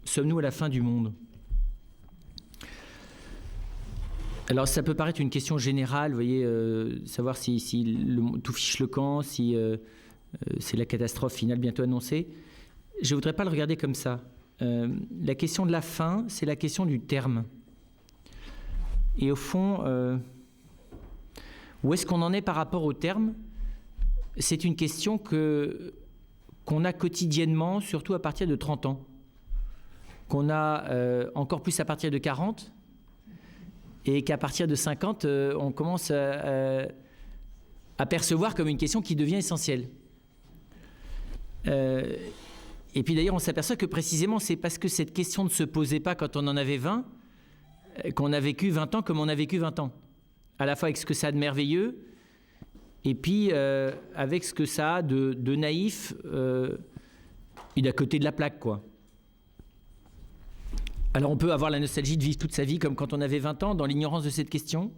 Sommes-nous à la fin du monde? Alors ça peut paraître une question générale, vous voyez, savoir si tout fiche le camp, si c'est la catastrophe finale bientôt annoncée. Je ne voudrais pas le regarder comme ça. La question de la fin, c'est la question du terme. Et au fond, où est-ce qu'on en est par rapport au terme? C'est une question qu'on a quotidiennement, surtout à partir de 30 ans. Qu'on a encore plus à partir de 40, et qu'à partir de 50, on commence à percevoir comme une question qui devient essentielle. Et puis d'ailleurs, on s'aperçoit que précisément, c'est parce que cette question ne se posait pas quand on en avait 20, qu'on a vécu 20 ans comme on a vécu 20 ans. À la fois avec ce que ça a de merveilleux, et puis avec ce que ça a de naïf, et d'à côté de la plaque, quoi. Alors on peut avoir la nostalgie de vivre toute sa vie comme quand on avait 20 ans, dans l'ignorance de cette question.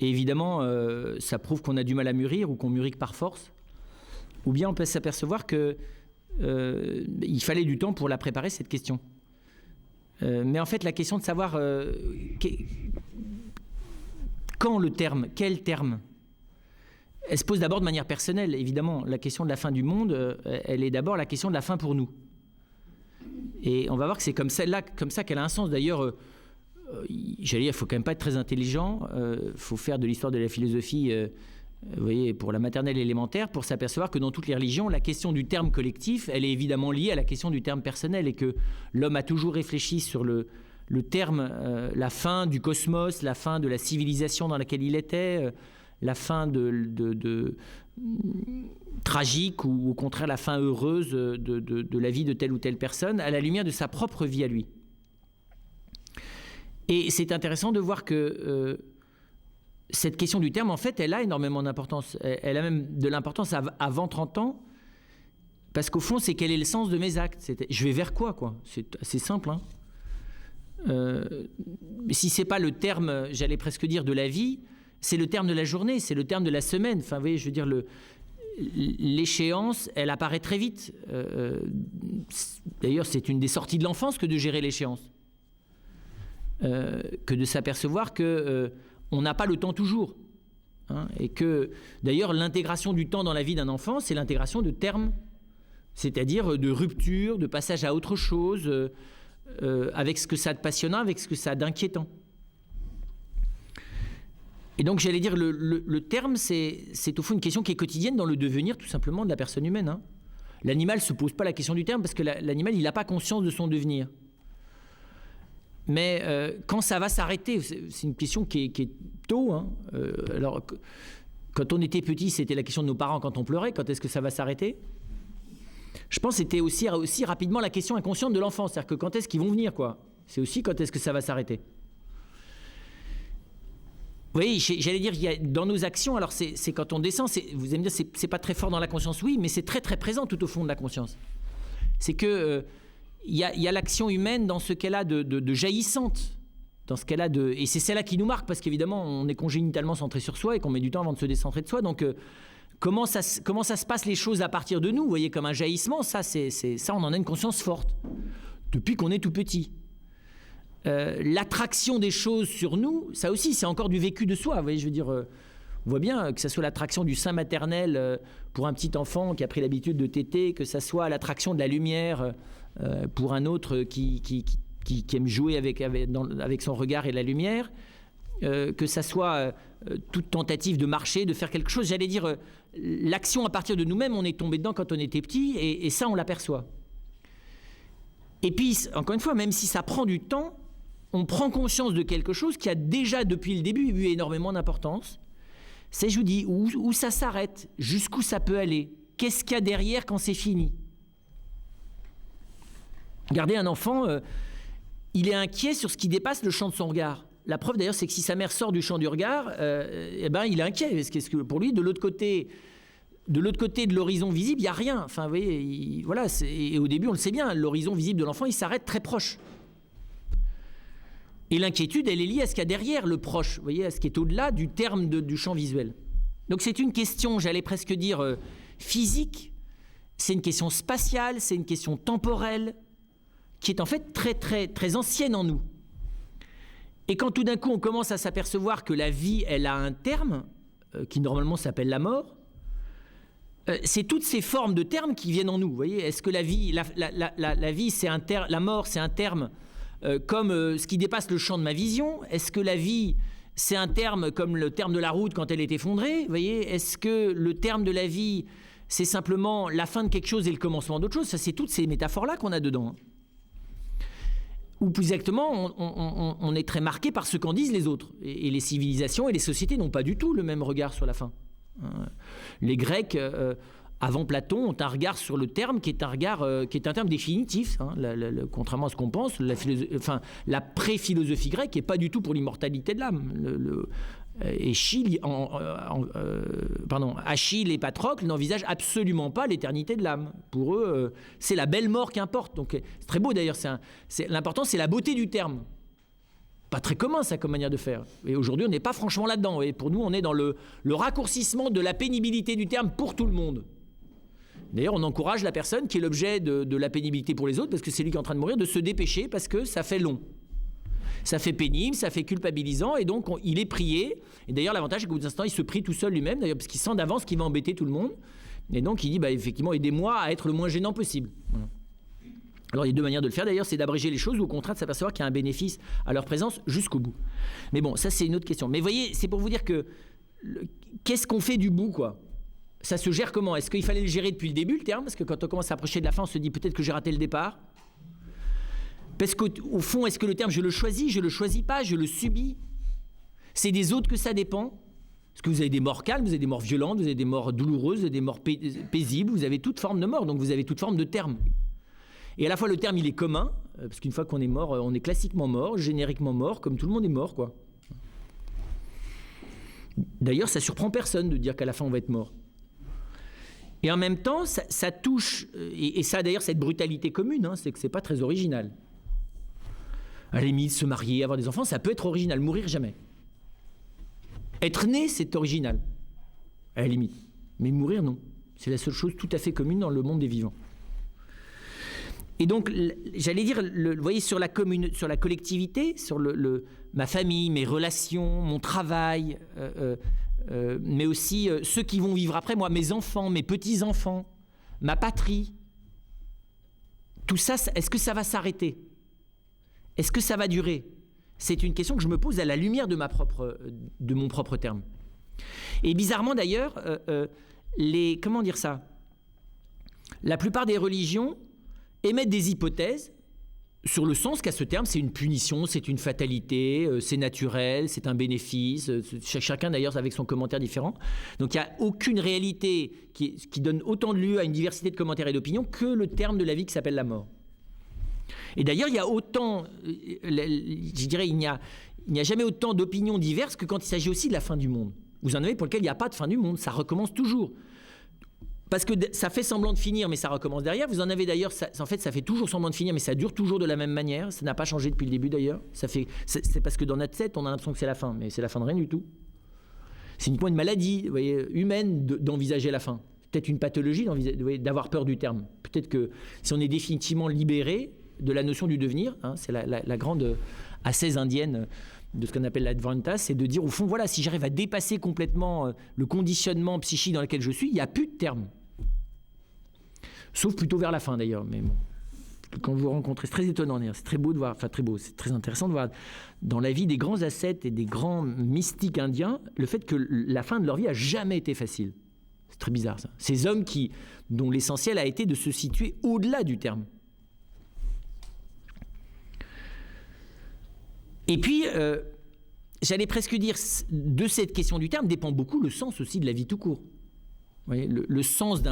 Et évidemment, ça prouve qu'on a du mal à mûrir ou qu'on mûrit que par force. Ou bien on peut s'apercevoir qu'il fallait du temps pour la préparer, cette question. Mais en fait, la question de savoir quand le terme, quel terme, elle se pose d'abord de manière personnelle. Évidemment, la question de la fin du monde, elle est d'abord la question de la fin pour nous. Et on va voir que c'est comme ça qu'elle a un sens. D'ailleurs, j'allais dire, il faut quand même pas être très intelligent. Faut faire de l'histoire de la philosophie, vous voyez, pour la maternelle et élémentaire, pour s'apercevoir que dans toutes les religions, la question du terme collectif, elle est évidemment liée à la question du terme personnel, et que l'homme a toujours réfléchi sur le terme, la fin du cosmos, la fin de la civilisation dans laquelle il était, la fin tragique, ou au contraire la fin heureuse de la vie de telle ou telle personne, à la lumière de sa propre vie à lui. Et c'est intéressant de voir que cette question du terme, en fait, elle a énormément d'importance. Elle a même de l'importance avant 30 ans, parce qu'au fond, c'est quel est le sens de mes actes. Je vais vers quoi? C'est assez simple, hein. Si c'est pas le terme, j'allais presque dire, de la vie, c'est le terme de la journée, c'est le terme de la semaine. Enfin, vous voyez, je veux dire, l'échéance, elle apparaît très vite. D'ailleurs, c'est une des sorties de l'enfance que de gérer l'échéance. Que de s'apercevoir que on n'a pas le temps toujours. Hein, et que, d'ailleurs, l'intégration du temps dans la vie d'un enfant, c'est l'intégration de termes, c'est-à-dire de rupture, de passage à autre chose, avec ce que ça a de passionnant, avec ce que ça a d'inquiétant. Et donc, j'allais dire, le terme, c'est au fond une question qui est quotidienne dans le devenir, tout simplement, de la personne humaine. Hein. L'animal ne se pose pas la question du terme, parce que l'animal, il n'a pas conscience de son devenir. Mais quand ça va s'arrêter, c'est une question qui est tôt. Hein. Alors, quand on était petit, c'était la question de nos parents quand on pleurait. Quand est-ce que ça va s'arrêter? Je pense que c'était aussi rapidement la question inconsciente de l'enfant. C'est-à-dire que quand est-ce qu'ils vont venir, quoi. C'est aussi quand est-ce que ça va s'arrêter. Oui, j'allais dire, dans nos actions, alors c'est quand on descend, vous allez me dire, c'est pas très fort dans la conscience, oui, mais c'est très très présent tout au fond de la conscience. C'est que il y a l'action humaine dans ce qu'elle a de jaillissante, dans ce qu'elle a et c'est celle-là qui nous marque, parce qu'évidemment, on est congénitalement centré sur soi et qu'on met du temps avant de se décentrer de soi. Donc, comment ça se passe les choses à partir de nous, vous voyez, comme un jaillissement, ça, on en a une conscience forte, depuis qu'on est tout petit. L'attraction des choses sur nous, ça aussi, c'est encore du vécu de soi. Vous voyez, je veux dire, on voit bien que ça soit l'attraction du sein maternel pour un petit enfant qui a pris l'habitude de téter, que ça soit l'attraction de la lumière pour un autre qui aime jouer avec son regard et la lumière, que ça soit toute tentative de marcher, de faire quelque chose. J'allais dire, l'action à partir de nous-mêmes, on est tombé dedans quand on était petit, et ça, on l'aperçoit. Et puis, encore une fois, même si ça prend du temps, on prend conscience de quelque chose qui a déjà, depuis le début, eu énormément d'importance. C'est, je vous dis, où ça s'arrête, jusqu'où ça peut aller, qu'est-ce qu'il y a derrière quand c'est fini. Regardez un enfant, il est inquiet sur ce qui dépasse le champ de son regard. La preuve d'ailleurs, c'est que si sa mère sort du champ du regard, il est inquiet, parce que pour lui, de l'autre côté de l'horizon visible, il n'y a rien. Enfin, vous voyez, et au début, on le sait bien, l'horizon visible de l'enfant, il s'arrête très proche. Et l'inquiétude, elle est liée à ce qu'il y a derrière le proche, vous voyez, à ce qui est au-delà du terme du champ visuel. Donc c'est une question, j'allais presque dire, physique, c'est une question spatiale, c'est une question temporelle, qui est en fait très, très, très ancienne en nous. Et quand tout d'un coup on commence à s'apercevoir que la vie, elle a un terme, qui normalement s'appelle la mort, c'est toutes ces formes de termes qui viennent en nous. Vous voyez, est-ce que la vie, la vie, c'est un terme, la mort, c'est un terme comme ce qui dépasse le champ de ma vision? Est-ce que la vie, c'est un terme comme le terme de la route quand elle est effondrée? Vous voyez, est-ce que le terme de la vie, c'est simplement la fin de quelque chose et le commencement d'autre chose? Ça, c'est toutes ces métaphores-là qu'on a dedans. Ou plus exactement, on est très marqué par ce qu'en disent les autres. Et les civilisations et les sociétés n'ont pas du tout le même regard sur la fin. Les Grecs, avant Platon, ont un regard sur le terme qui est un regard, qui est un terme définitif. Contrairement à ce qu'on pense, la pré-philosophie grecque n'est pas du tout pour l'immortalité de l'âme. Achille et Patrocle n'envisagent absolument pas l'éternité de l'âme. Pour eux, c'est la belle mort qui importe. Donc, c'est très beau d'ailleurs. L'important, c'est la beauté du terme. Pas très commun, ça, comme manière de faire. Et aujourd'hui, on n'est pas franchement là-dedans. Et pour nous, on est dans le raccourcissement de la pénibilité du terme pour tout le monde. D'ailleurs, on encourage la personne qui est l'objet de la pénibilité pour les autres, parce que c'est lui qui est en train de mourir, de se dépêcher, parce que ça fait long. Ça fait pénible, ça fait culpabilisant, et donc il est prié. Et d'ailleurs, l'avantage, c'est qu'au bout d'un instant, il se prie tout seul lui-même, d'ailleurs, parce qu'il sent d'avance qu'il va embêter tout le monde. Et donc, il dit, effectivement, aidez-moi à être le moins gênant possible. Voilà. Alors, il y a deux manières de le faire, d'ailleurs, c'est d'abréger les choses ou au contraire de s'apercevoir qu'il y a un bénéfice à leur présence jusqu'au bout. Mais bon, ça, c'est une autre question. Mais vous voyez, c'est pour vous dire que qu'est-ce qu'on fait du bout, quoi? Ça se gère comment? Est-ce qu'il fallait le gérer depuis le début, le terme? Parce que quand on commence à approcher de la fin, on se dit peut-être que j'ai raté le départ. Parce qu'au fond, est-ce que le terme, je le choisis pas, je le subis? C'est des autres que ça dépend. Parce que vous avez des morts calmes, vous avez des morts violentes, vous avez des morts douloureuses, vous avez des morts paisibles, vous avez toute forme de mort, donc vous avez toute forme de terme. Et à la fois, le terme, il est commun, parce qu'une fois qu'on est mort, on est classiquement mort, génériquement mort, comme tout le monde est mort, quoi. D'ailleurs, ça surprend personne de dire qu'à la fin, on va être mort. Et en même temps, ça touche, et ça, d'ailleurs, cette brutalité commune, c'est que c'est pas très original. À la limite, se marier, avoir des enfants, ça peut être original. Mourir, jamais. Être né, c'est original, à la limite. Mais mourir, non. C'est la seule chose tout à fait commune dans le monde des vivants. Et donc, j'allais dire, vous voyez, sur la collectivité, sur ma famille, mes relations, mon travail, mais aussi ceux qui vont vivre après moi, mes enfants, mes petits-enfants, ma patrie. Tout ça, est-ce que ça va s'arrêter? Est-ce que ça va durer? C'est une question que je me pose à la lumière de mon propre terme. Et bizarrement d'ailleurs, comment dire ça? La plupart des religions émettent des hypothèses sur le sens qu'a ce terme. C'est une punition, c'est une fatalité, c'est naturel, c'est un bénéfice. Chacun d'ailleurs avec son commentaire différent. Donc il n'y a aucune réalité qui donne autant de lieu à une diversité de commentaires et d'opinions que le terme de la vie qui s'appelle la mort. Et d'ailleurs, il y a autant, je dirais, il n'y a jamais autant d'opinions diverses que quand il s'agit aussi de la fin du monde. Vous en avez pour lequel il n'y a pas de fin du monde, ça recommence toujours. Parce que ça fait semblant de finir, mais ça recommence derrière. Vous en avez d'ailleurs, en fait, ça fait toujours semblant de finir, mais ça dure toujours de la même manière. Ça n'a pas changé depuis le début d'ailleurs. C'est parce que dans notre tête, on a l'impression que c'est la fin, mais c'est la fin de rien du tout. C'est uniquement une maladie, vous voyez, humaine d'envisager la fin. Peut-être une pathologie d'avoir peur du terme. Peut-être que si on est définitivement libéré de la notion du devenir, c'est la grande ascèse indienne de ce qu'on appelle l'Advaita, c'est de dire au fond, voilà, si j'arrive à dépasser complètement le conditionnement psychique dans lequel je suis, il n'y a plus de terme. Sauf plutôt vers la fin d'ailleurs, mais bon. Quand vous rencontrez, c'est très étonnant, c'est très beau de voir, enfin très beau, c'est très intéressant de voir dans la vie des grands ascètes et des grands mystiques indiens, le fait que la fin de leur vie a jamais été facile. C'est très bizarre ça. Ces hommes dont l'essentiel a été de se situer au-delà du terme. Et puis, j'allais presque dire, de cette question du terme dépend beaucoup le sens aussi de la vie tout court. Vous voyez, le sens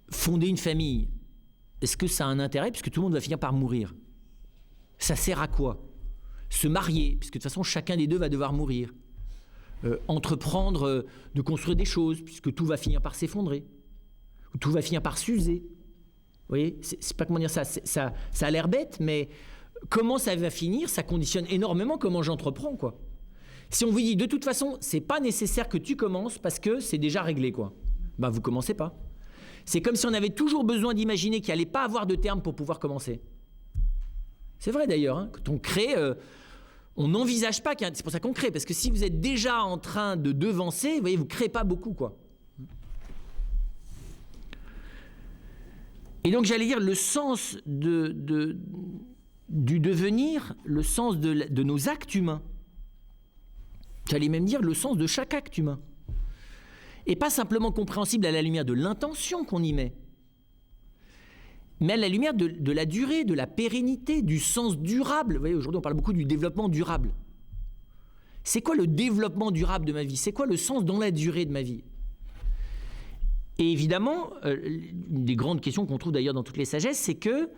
fonder une famille, est-ce que ça a un intérêt puisque tout le monde va finir par mourir? Ça sert à quoi? Se marier, puisque de toute façon chacun des deux va devoir mourir. Entreprendre de construire des choses, puisque tout va finir par s'effondrer. Ou tout va finir par s'user. Vous voyez, c'est pas comment dire ça, ça a l'air bête, mais comment ça va finir, ça conditionne énormément comment j'entreprends, quoi. Si on vous dit de toute façon, c'est pas nécessaire que tu commences parce que c'est déjà réglé, quoi. Ben vous commencez pas. C'est comme si on avait toujours besoin d'imaginer qu'il n'allait pas avoir de terme pour pouvoir commencer. C'est vrai d'ailleurs, hein, quand on crée, on n'envisage pas c'est pour ça qu'on crée, parce que si vous êtes déjà en train de devancer, vous voyez, vous ne créez pas beaucoup, quoi. Et donc j'allais dire le sens du devenir, le sens de nos actes humains. J'allais même dire le sens de chaque acte humain. Et pas simplement compréhensible à la lumière de l'intention qu'on y met, mais à la lumière de la durée, de la pérennité, du sens durable. Vous voyez, aujourd'hui on parle beaucoup du développement durable. C'est quoi le développement durable de ma vie? C'est quoi le sens dans la durée de ma vie? Et évidemment, une des grandes questions qu'on trouve d'ailleurs dans toutes les sagesses, c'est que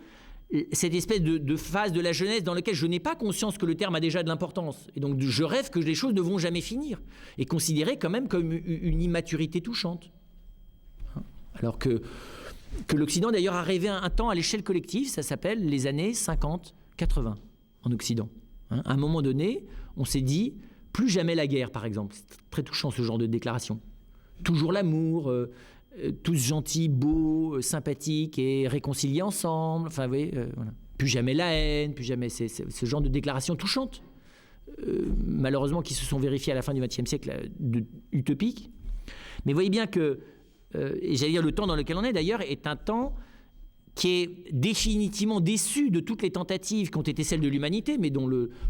cette espèce de phase de la jeunesse dans laquelle je n'ai pas conscience que le terme a déjà de l'importance, et donc je rêve que les choses ne vont jamais finir, est considérée quand même comme une immaturité touchante. Alors que l'Occident d'ailleurs a rêvé un temps à l'échelle collective, ça s'appelle les années 50-80 en Occident. À un moment donné, on s'est dit, plus jamais la guerre par exemple. C'est très touchant ce genre de déclaration. Toujours l'amour, tous gentils, beaux, sympathiques et réconciliés ensemble. Enfin, vous voyez, voilà. Plus jamais la haine, plus jamais ce genre de déclarations touchantes, malheureusement, qui se sont vérifiées à la fin du XXe siècle, utopiques. Mais vous voyez bien que, et j'allais dire le temps dans lequel on est d'ailleurs, est un temps qui est définitivement déçu de toutes les tentatives qui ont été celles de l'humanité, mais dont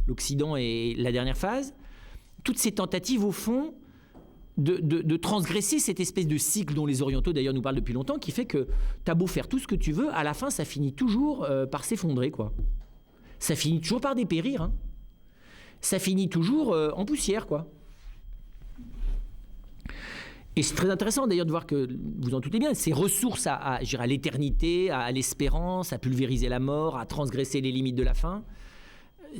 l'Occident est la dernière phase. Toutes ces tentatives, au fond, de transgresser cette espèce de cycle dont les orientaux d'ailleurs nous parlent depuis longtemps, qui fait que t'as beau faire tout ce que tu veux, à la fin ça finit toujours par s'effondrer, quoi. Ça finit toujours par dépérir, hein. Ça finit toujours en poussière, quoi. Et c'est très intéressant d'ailleurs de voir que, vous en doutez bien, ces ressources à l'éternité, à l'espérance, à pulvériser la mort, à transgresser les limites de la fin,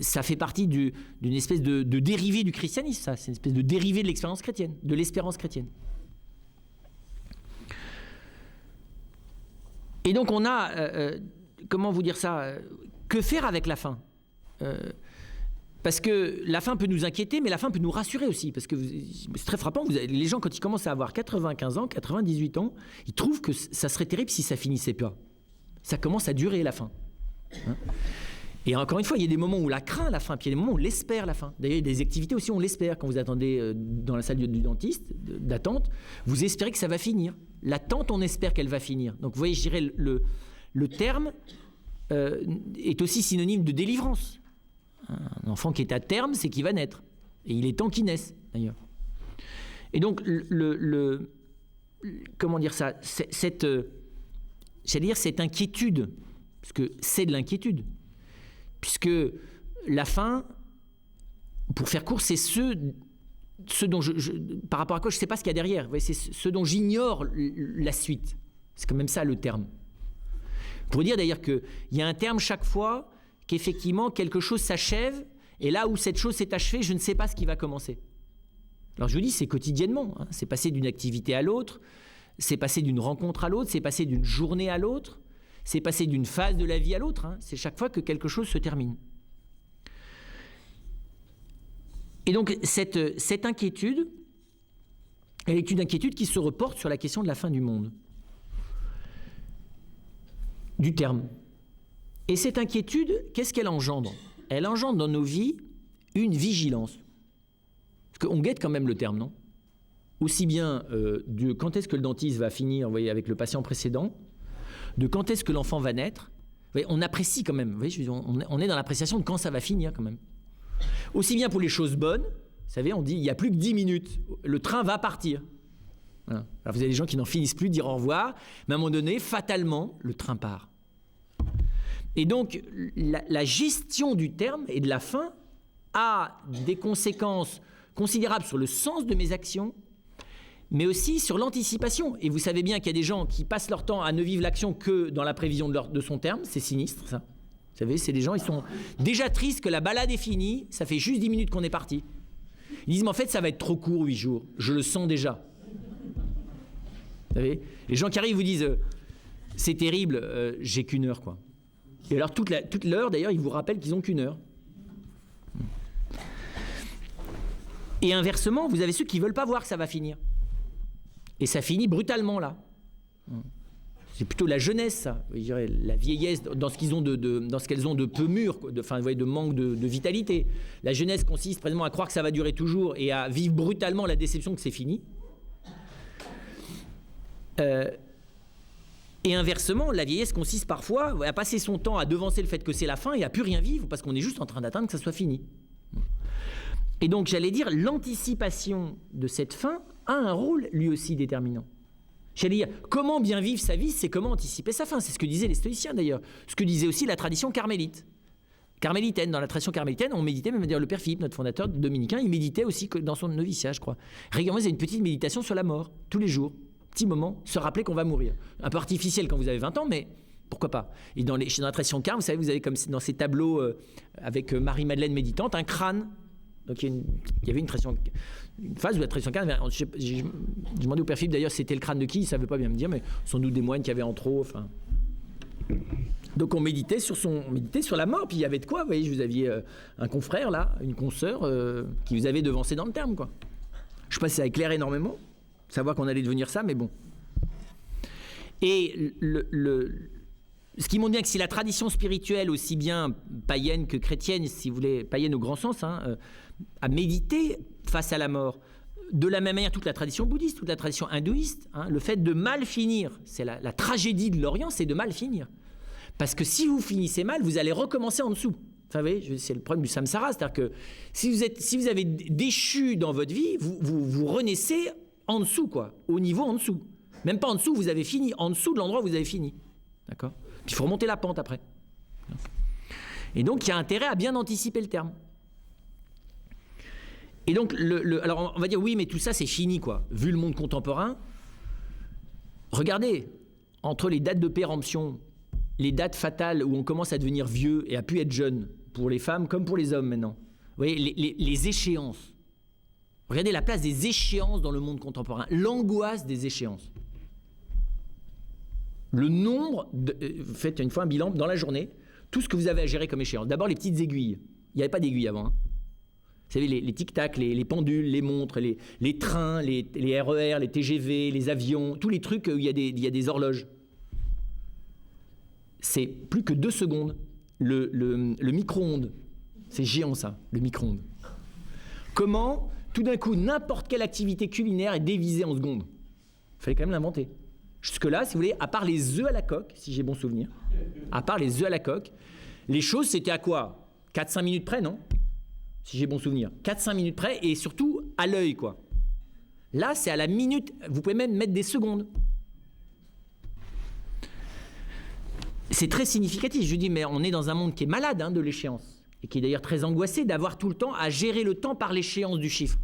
ça fait partie d'une espèce de dérivé du christianisme, ça. C'est une espèce de dérivé de l'expérience chrétienne, de l'espérance chrétienne. Et donc on a, comment vous dire ça, que faire avec la fin? Parce que la fin peut nous inquiéter, mais la fin peut nous rassurer aussi. Parce que c'est très frappant, les gens quand ils commencent à avoir 95 ans, 98 ans, ils trouvent que ça serait terrible si ça finissait pas. Ça commence à durer la fin. Hein? Et encore une fois, il y a des moments où on la craint, la fin, puis il y a des moments où on l'espère, la fin. D'ailleurs, il y a des activités aussi où on l'espère. Quand vous attendez dans la salle du dentiste, d'attente, vous espérez que ça va finir. L'attente, on espère qu'elle va finir. Donc vous voyez, je dirais, le terme est aussi synonyme de délivrance. Un enfant qui est à terme, c'est qu'il va naître. Et il est temps qu'il naisse, d'ailleurs. Et donc, comment dire ça, j'allais dire cette inquiétude, parce que c'est de l'inquiétude, puisque la fin, pour faire court, c'est ce dont par rapport à quoi je ne sais pas ce qu'il y a derrière. Vous voyez, c'est ce dont j'ignore la suite. C'est quand même ça le terme. Pour dire d'ailleurs qu'il y a un terme chaque fois qu'effectivement quelque chose s'achève, et là où cette chose s'est achevée, je ne sais pas ce qui va commencer. Alors je vous dis, c'est quotidiennement, hein. C'est passer d'une activité à l'autre, c'est passer d'une rencontre à l'autre, c'est passer d'une journée à l'autre, c'est passer d'une phase de la vie à l'autre, hein. C'est chaque fois que quelque chose se termine. Et donc cette inquiétude, elle est une inquiétude qui se reporte sur la question de la fin du monde, du terme. Et cette inquiétude, qu'est-ce qu'elle engendre? Elle engendre dans nos vies une vigilance. Parce qu'on guette quand même le terme, non? Aussi bien de quand est-ce que le dentiste va finir, vous voyez, avec le patient précédent, de quand est-ce que l'enfant va naître. Vous voyez, on apprécie quand même, vous voyez, on est dans l'appréciation de quand ça va finir quand même. Aussi bien pour les choses bonnes, vous savez, on dit il n'y a plus que 10 minutes, le train va partir. Voilà. Alors vous avez des gens qui n'en finissent plus de dire au revoir, mais à un moment donné, fatalement, le train part. Et donc, la gestion du terme et de la fin a des conséquences considérables sur le sens de mes actions, mais aussi sur l'anticipation. Et vous savez bien qu'il y a des gens qui passent leur temps à ne vivre l'action que dans la prévision de son terme. C'est sinistre, ça. Vous savez, c'est des gens, ils sont déjà tristes que la balade est finie, ça fait juste 10 minutes qu'on est parti. Ils disent, mais en fait, ça va être trop court, 8 jours. Je le sens déjà. Vous savez, les gens qui arrivent vous disent, c'est terrible, j'ai qu'une heure, quoi. Et alors, toute l'heure, d'ailleurs, ils vous rappellent qu'ils n'ont qu'une heure. Et inversement, vous avez ceux qui ne veulent pas voir que ça va finir. Et ça finit brutalement, là. C'est plutôt la jeunesse, ça. Je dirais, la vieillesse dans ce qu'elles ont de peu mûr, de manque de vitalité. La jeunesse consiste précisément à croire que ça va durer toujours et à vivre brutalement la déception que c'est fini. Et inversement, la vieillesse consiste parfois à passer son temps à devancer le fait que c'est la fin et à plus rien vivre parce qu'on est juste en train d'attendre que ça soit fini. Et donc, j'allais dire, l'anticipation de cette fin a un rôle lui aussi déterminant. J'allais dire, comment bien vivre sa vie, c'est comment anticiper sa fin. C'est ce que disaient les stoïciens d'ailleurs. Ce que disait aussi la tradition carmélite. Carmélitaine, dans la tradition carmélitaine, on méditait, même dire le père Philippe, notre fondateur dominicain, il méditait aussi dans son noviciat, je crois. Régulièrement, il faisait une petite méditation sur la mort, tous les jours. Petit moment, se rappeler qu'on va mourir. Un peu artificiel quand vous avez 20 ans, mais pourquoi pas. Et dans la tradition carme, vous savez, vous avez comme dans ces tableaux avec Marie-Madeleine méditante, un crâne. Donc il y avait une phase où la tradition carme, j'ai demandé au père Philippe d'ailleurs c'était le crâne de qui, il ne savait pas bien me dire, mais sans doute des moines qui avaient en trop, enfin. Donc on méditait sur la mort, puis il y avait de quoi, vous voyez, vous aviez un confrère là, une consoeur qui vous avait devancé dans le terme, quoi. Je ne sais pas si ça éclaire énormément, savoir qu'on allait devenir ça, mais bon. Et ce qui montre bien que si la tradition spirituelle, aussi bien païenne que chrétienne, si vous voulez, païenne au grand sens, a médité face à la mort, de la même manière toute la tradition bouddhiste, toute la tradition hindouiste, le fait de mal finir, c'est la tragédie de l'Orient, c'est de mal finir. Parce que si vous finissez mal, vous allez recommencer en dessous. Enfin, vous voyez, c'est le problème du samsara, c'est-à-dire que si vous avez déchu dans votre vie, vous renaissez en dessous, quoi, au niveau en dessous. Même pas en dessous, vous avez fini, en dessous de l'endroit où vous avez fini. D'accord ? Puis il faut remonter la pente après. Et donc, il y a intérêt à bien anticiper le terme. Et donc, alors on va dire, oui, mais tout ça, c'est fini, quoi. Vu le monde contemporain, regardez, entre les dates de péremption, les dates fatales où on commence à devenir vieux et à plus être jeune, pour les femmes comme pour les hommes maintenant. Vous voyez, les échéances. Regardez la place des échéances dans le monde contemporain, l'angoisse des échéances. Le nombre, faites une fois un bilan dans la journée, tout ce que vous avez à gérer comme échéance. D'abord les petites aiguilles. Il n'y avait pas d'aiguilles avant. Vous savez, les tic-tac, les pendules, les montres, les trains, les RER, les TGV, les avions, tous les trucs où il y a des horloges. C'est plus que 2 secondes. Le micro-ondes, c'est géant ça, le micro-ondes. Comment, tout d'un coup, n'importe quelle activité culinaire est dévisée en secondes. Il fallait quand même l'inventer. Jusque-là, si vous voulez, à part les œufs à la coque, si j'ai bon souvenir, à part les œufs à la coque, les choses, c'était à quoi ? 4-5 minutes près, non ? Si j'ai bon souvenir. 4-5 minutes près, et surtout à l'œil, quoi. Là, c'est à la minute, vous pouvez même mettre des secondes. C'est très significatif, je dis, mais on est dans un monde qui est malade de l'échéance, et qui est d'ailleurs très angoissé d'avoir tout le temps à gérer le temps par l'échéance du chiffre.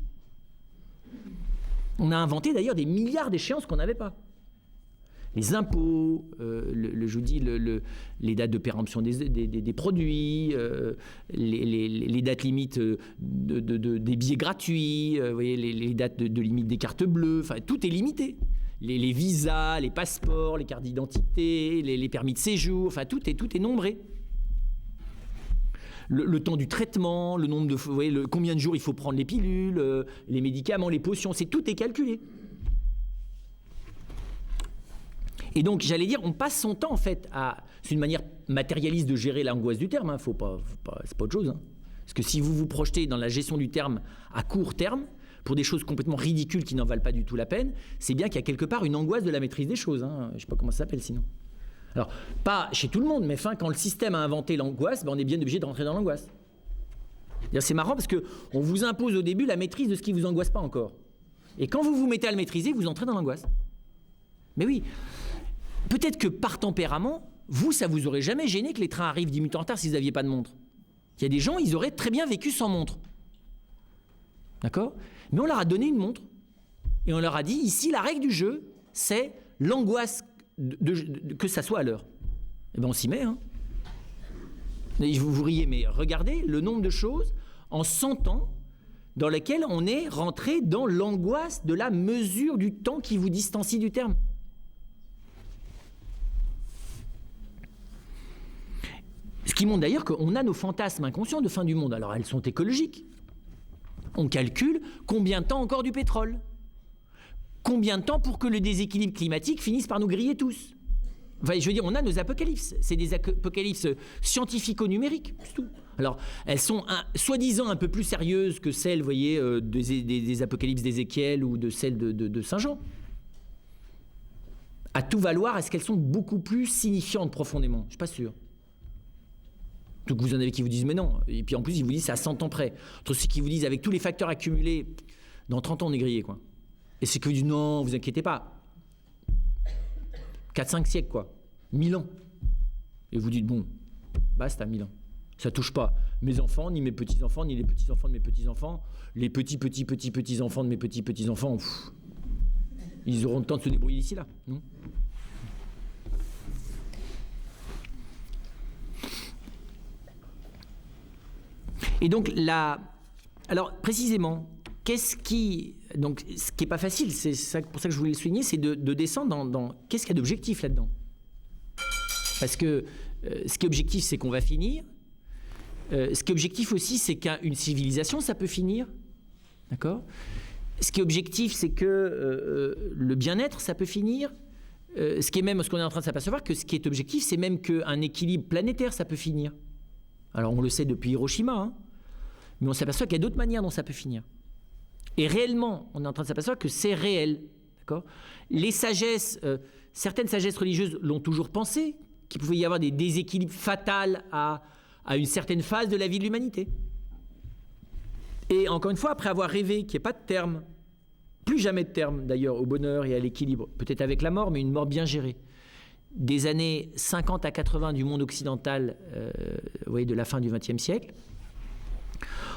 On a inventé d'ailleurs des milliards d'échéances qu'on n'avait pas. Les impôts, je vous dis, les dates de péremption des produits, les dates limites des billets gratuits, vous voyez, les dates de limite des cartes bleues, enfin tout est limité. Les visas, les passeports, les cartes d'identité, les permis de séjour, enfin tout est nombré. Le temps du traitement, le nombre de, vous voyez, combien de jours il faut prendre les pilules, les médicaments, les potions, tout est calculé. Et donc, j'allais dire, on passe son temps, en fait, c'est une manière matérialiste de gérer l'angoisse du terme, c'est pas autre chose. Parce que si vous vous projetez dans la gestion du terme à court terme, pour des choses complètement ridicules qui n'en valent pas du tout la peine, c'est bien qu'il y a quelque part une angoisse de la maîtrise des choses. Je ne sais pas comment ça s'appelle sinon. Alors, pas chez tout le monde, mais quand le système a inventé l'angoisse, on est bien obligé de rentrer dans l'angoisse. C'est marrant parce qu'on vous impose au début la maîtrise de ce qui ne vous angoisse pas encore. Et quand vous vous mettez à le maîtriser, vous entrez dans l'angoisse. Mais oui. Peut-être que par tempérament, ça vous aurait jamais gêné que les trains arrivent 10 minutes en retard si vous n'aviez pas de montre. Il y a des gens, ils auraient très bien vécu sans montre. D'accord ? Mais on leur a donné une montre. Et on leur a dit, ici, la règle du jeu, c'est l'angoisse que ça soit à l'heure. Eh bien, on s'y met. Vous riez, mais regardez le nombre de choses en 100 ans dans lesquelles on est rentré dans l'angoisse de la mesure du temps qui vous distancie du terme. Ce qui montre d'ailleurs qu'on a nos fantasmes inconscients de fin du monde. Alors elles sont écologiques. On calcule combien de temps encore du pétrole. Combien de temps pour que le déséquilibre climatique finisse par nous griller tous. Enfin, je veux dire, on a nos apocalypses. C'est des apocalypses scientifico-numériques, c'est tout. Alors, elles sont soi-disant un peu plus sérieuses que celles, vous voyez, des apocalypses d'Ézéchiel ou de celles de Saint Jean. À tout valoir, est-ce qu'elles sont beaucoup plus signifiantes profondément? Je ne suis pas sûr. Donc vous en avez qui vous disent mais non. Et puis en plus, ils vous disent c'est à 100 ans près. Entre ceux qui vous disent avec tous les facteurs accumulés, dans 30 ans on est grillé, quoi. Et ceux qui vous disent non, vous inquiétez pas. 4-5 siècles, quoi. 1000 ans. Et vous dites bon, basta, 1000 ans. Ça touche pas mes enfants, ni mes petits-enfants, ni les petits-enfants de mes petits-enfants, les petits-petits-petits-petits-enfants de mes petits-petits-enfants. Ils auront le temps de se débrouiller d'ici là, non? Et donc alors précisément, ce qui est pas facile, c'est pour ça que je voulais le souligner, c'est de descendre dans qu'est-ce qu'il y a d'objectif là-dedans. Parce que ce qui est objectif, c'est qu'on va finir. Ce qui est objectif aussi, c'est qu'une civilisation, ça peut finir. D'accord? Ce qui est objectif, c'est que le bien-être, ça peut finir. Ce qu'on est en train de s'apercevoir, que ce qui est objectif, c'est même qu'un équilibre planétaire, ça peut finir. Alors on le sait depuis Hiroshima, hein, mais on s'aperçoit qu'il y a d'autres manières dont ça peut finir. Et réellement, on est en train de s'apercevoir que c'est réel. D'accord ? Les sagesses, certaines sagesses religieuses l'ont toujours pensé, qu'il pouvait y avoir des déséquilibres fatals à une certaine phase de la vie de l'humanité. Et encore une fois, après avoir rêvé qu'il n'y ait pas de terme, plus jamais de terme d'ailleurs au bonheur et à l'équilibre, peut-être avec la mort, mais une mort bien gérée, des années 50 à 80 du monde occidental, vous voyez, de la fin du XXe siècle.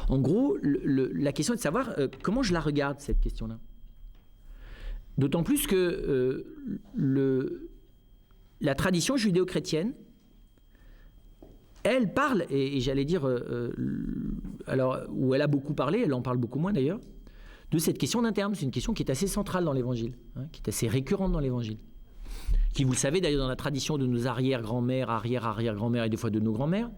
En gros, la question est de savoir comment je la regarde, cette question-là. D'autant plus que la tradition judéo-chrétienne, elle parle, et j'allais dire, alors, où elle a beaucoup parlé, elle en parle beaucoup moins d'ailleurs, de cette question d'un terme. C'est une question qui est assez centrale dans l'Évangile, hein, qui est assez récurrente dans l'Évangile. Qui, vous le savez d'ailleurs, dans la tradition de nos arrière-grand-mères, arrière-arrière-grand-mères et des fois de nos grands-mères,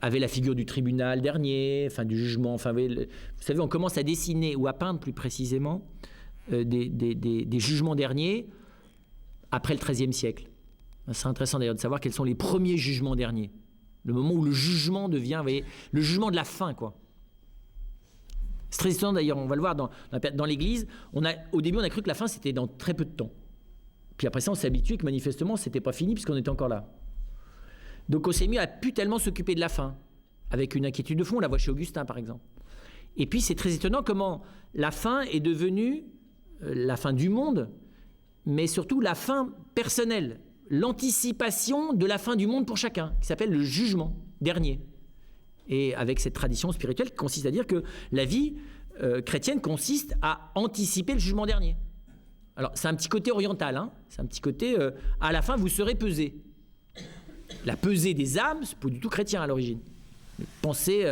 avait la figure du tribunal dernier, enfin du jugement, enfin vous savez, on commence à dessiner ou à peindre plus précisément des jugements derniers après le XIIIe siècle. C'est intéressant d'ailleurs de savoir quels sont les premiers jugements derniers. Le moment où le jugement devient, vous voyez, le jugement de la fin, quoi. C'est très étonnant d'ailleurs, on va le voir dans l'Église. Au début, on a cru que la fin, c'était dans très peu de temps. Puis après ça, on s'est habitué que manifestement, c'était pas fini puisqu'on était encore là. Donc on s'est mis à plus tellement s'occuper de la fin, avec une inquiétude de fond, on la voit chez Augustin par exemple. Et puis c'est très étonnant comment la fin est devenue la fin du monde, mais surtout la fin personnelle, l'anticipation de la fin du monde pour chacun, qui s'appelle le jugement dernier. Et avec cette tradition spirituelle qui consiste à dire que la vie chrétienne consiste à anticiper le jugement dernier. Alors c'est un petit côté oriental, hein, c'est un petit côté à la fin vous serez pesé. La pesée des âmes, c'est pas du tout chrétien à l'origine. Pensez,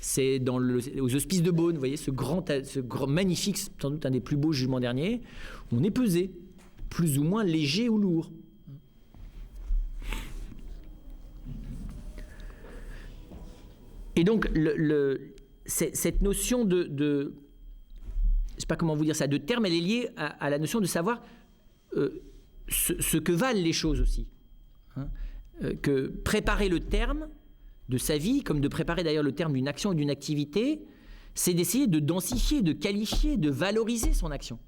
c'est aux hospices de Beaune, vous voyez, ce grand magnifique, sans doute un des plus beaux jugements derniers, où on est pesé, plus ou moins léger ou lourd. Et donc, cette notion je ne sais pas comment vous dire ça, de terme, elle est liée à la notion de savoir ce que valent les choses aussi. Hein, que préparer le terme de sa vie, comme de préparer d'ailleurs le terme d'une action ou d'une activité, c'est d'essayer de densifier, de qualifier, de valoriser son action.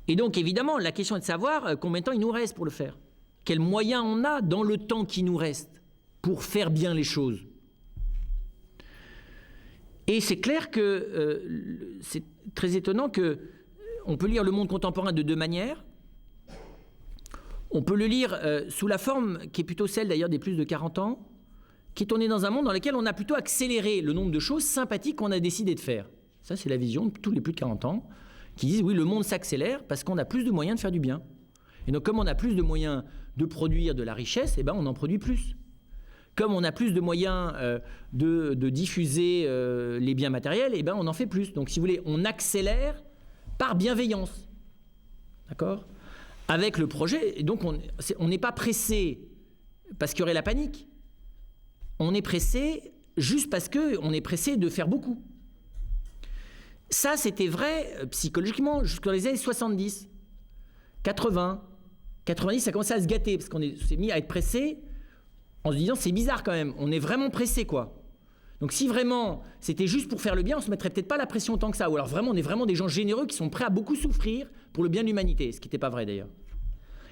Et donc évidemment, la question est de savoir combien de temps il nous reste pour le faire. Quels moyens on a dans le temps qui nous reste pour faire bien les choses. Et c'est clair que c'est très étonnant qu'on peut lire le monde contemporain de deux manières. On peut le lire sous la forme qui est plutôt celle d'ailleurs des plus de 40 ans, qui est on est dans un monde dans lequel on a plutôt accéléré le nombre de choses sympathiques qu'on a décidé de faire. Ça, c'est la vision de tous les plus de 40 ans, qui disent oui, le monde s'accélère parce qu'on a plus de moyens de faire du bien. Et donc, comme on a plus de moyens de produire de la richesse, eh ben, on en produit plus. Comme on a plus de moyens de diffuser les biens matériels, eh ben, on en fait plus. Donc, si vous voulez, on accélère par bienveillance. D'accord ? Avec le projet, et donc on n'est pas pressé parce qu'il y aurait la panique. On est pressé juste parce qu'on est pressé de faire beaucoup. Ça, c'était vrai psychologiquement jusqu'aux années 70, 80, 90, ça commençait à se gâter, parce qu'on s'est mis à être pressé en se disant c'est bizarre quand même, on est vraiment pressé quoi. Donc si vraiment c'était juste pour faire le bien, on se mettrait peut-être pas la pression autant que ça. Ou alors vraiment, on est vraiment des gens généreux qui sont prêts à beaucoup souffrir pour le bien de l'humanité, ce qui n'était pas vrai d'ailleurs.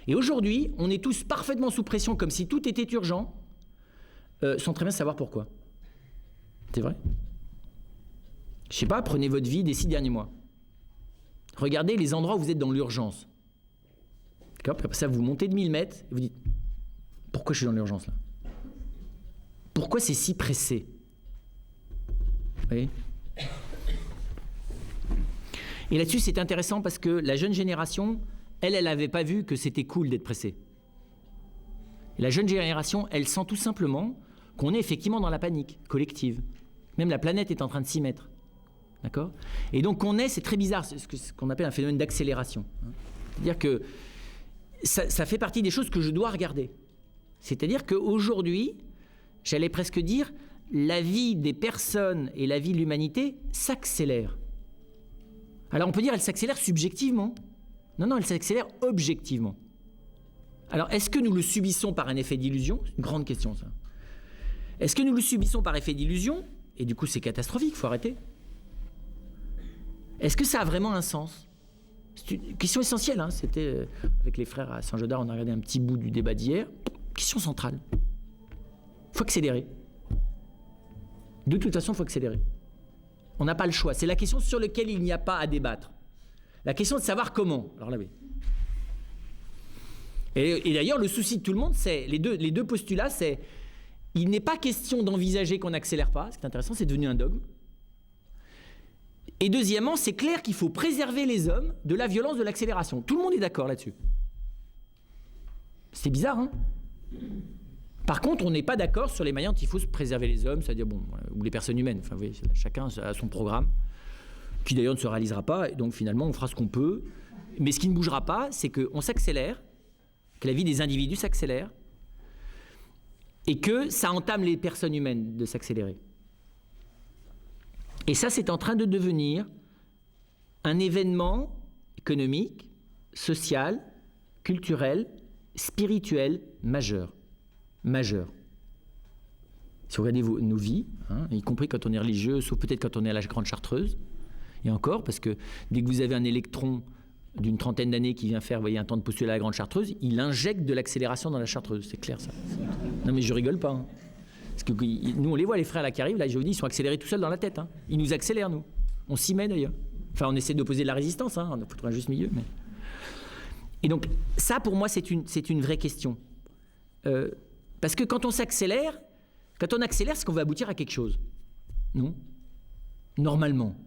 Et aujourd'hui, on est tous parfaitement sous pression, comme si tout était urgent, sans très bien savoir pourquoi. C'est vrai. Je sais pas, prenez votre vie des 6 derniers mois. Regardez les endroits où vous êtes dans l'urgence. D'accord ? Après ça, vous montez de 1000 mètres et vous dites « Pourquoi je suis dans l'urgence là ? Pourquoi c'est si pressé ?» Vous voyez ? Et là-dessus, c'est intéressant parce que la jeune génération, elle n'avait pas vu que c'était cool d'être pressé. Et la jeune génération, elle sent tout simplement qu'on est effectivement dans la panique collective. Même la planète est en train de s'y mettre. D'accord ? Et donc c'est très bizarre, c'est ce qu'on appelle un phénomène d'accélération. C'est-à-dire que ça fait partie des choses que je dois regarder. C'est-à-dire qu'aujourd'hui, j'allais presque dire, la vie des personnes et la vie de l'humanité s'accélère. Alors on peut dire elle s'accélère subjectivement. Non, elle s'accélère objectivement. Alors est-ce que nous le subissons par un effet d'illusion ? C'est une grande question ça. Est-ce que nous le subissons par effet d'illusion ? Et du coup c'est catastrophique, il faut arrêter. Est-ce que ça a vraiment un sens ? C'est une question essentielle, hein. C'était avec les frères à Saint-Jodard, on a regardé un petit bout du débat d'hier. Question centrale. Il faut accélérer. De toute façon, il faut accélérer. On n'a pas le choix. C'est la question sur laquelle il n'y a pas à débattre. La question de savoir comment. Alors là, oui. Et d'ailleurs, le souci de tout le monde, c'est les deux postulats, c'est il n'est pas question d'envisager qu'on n'accélère pas. Ce qui est intéressant, c'est devenu un dogme. Et deuxièmement, c'est clair qu'il faut préserver les hommes de la violence de l'accélération. Tout le monde est d'accord là-dessus. C'est bizarre, hein ? Par contre, on n'est pas d'accord sur les manières dont il faut se préserver les hommes, c'est-à-dire, ou les personnes humaines. Enfin, vous voyez, chacun a son programme, qui d'ailleurs ne se réalisera pas, et donc finalement, on fera ce qu'on peut. Mais ce qui ne bougera pas, c'est qu'on s'accélère, que la vie des individus s'accélère, et que ça entame les personnes humaines de s'accélérer. Et ça, c'est en train de devenir un événement économique, social, culturel, spirituel majeur. Si vous regardez nos vies, hein, y compris quand on est religieux, sauf peut-être quand on est à la Grande Chartreuse, et encore, parce que dès que vous avez un électron d'une trentaine d'années qui vient faire, un temps de postulat à la Grande Chartreuse, il injecte de l'accélération dans la Chartreuse, c'est clair ça. Non mais je rigole pas. Hein. Parce que nous on les voit, les frères là qui arrivent, là je vous dis, ils sont accélérés tout seuls dans la tête. Hein. Ils nous accélèrent nous. On s'y met d'ailleurs. Enfin on essaie d'opposer de la résistance, hein. On faut trouver un juste milieu. Mais... Et donc ça pour moi c'est une vraie question. Parce que quand on s'accélère, c'est qu'on va aboutir à quelque chose. Non ? Normalement.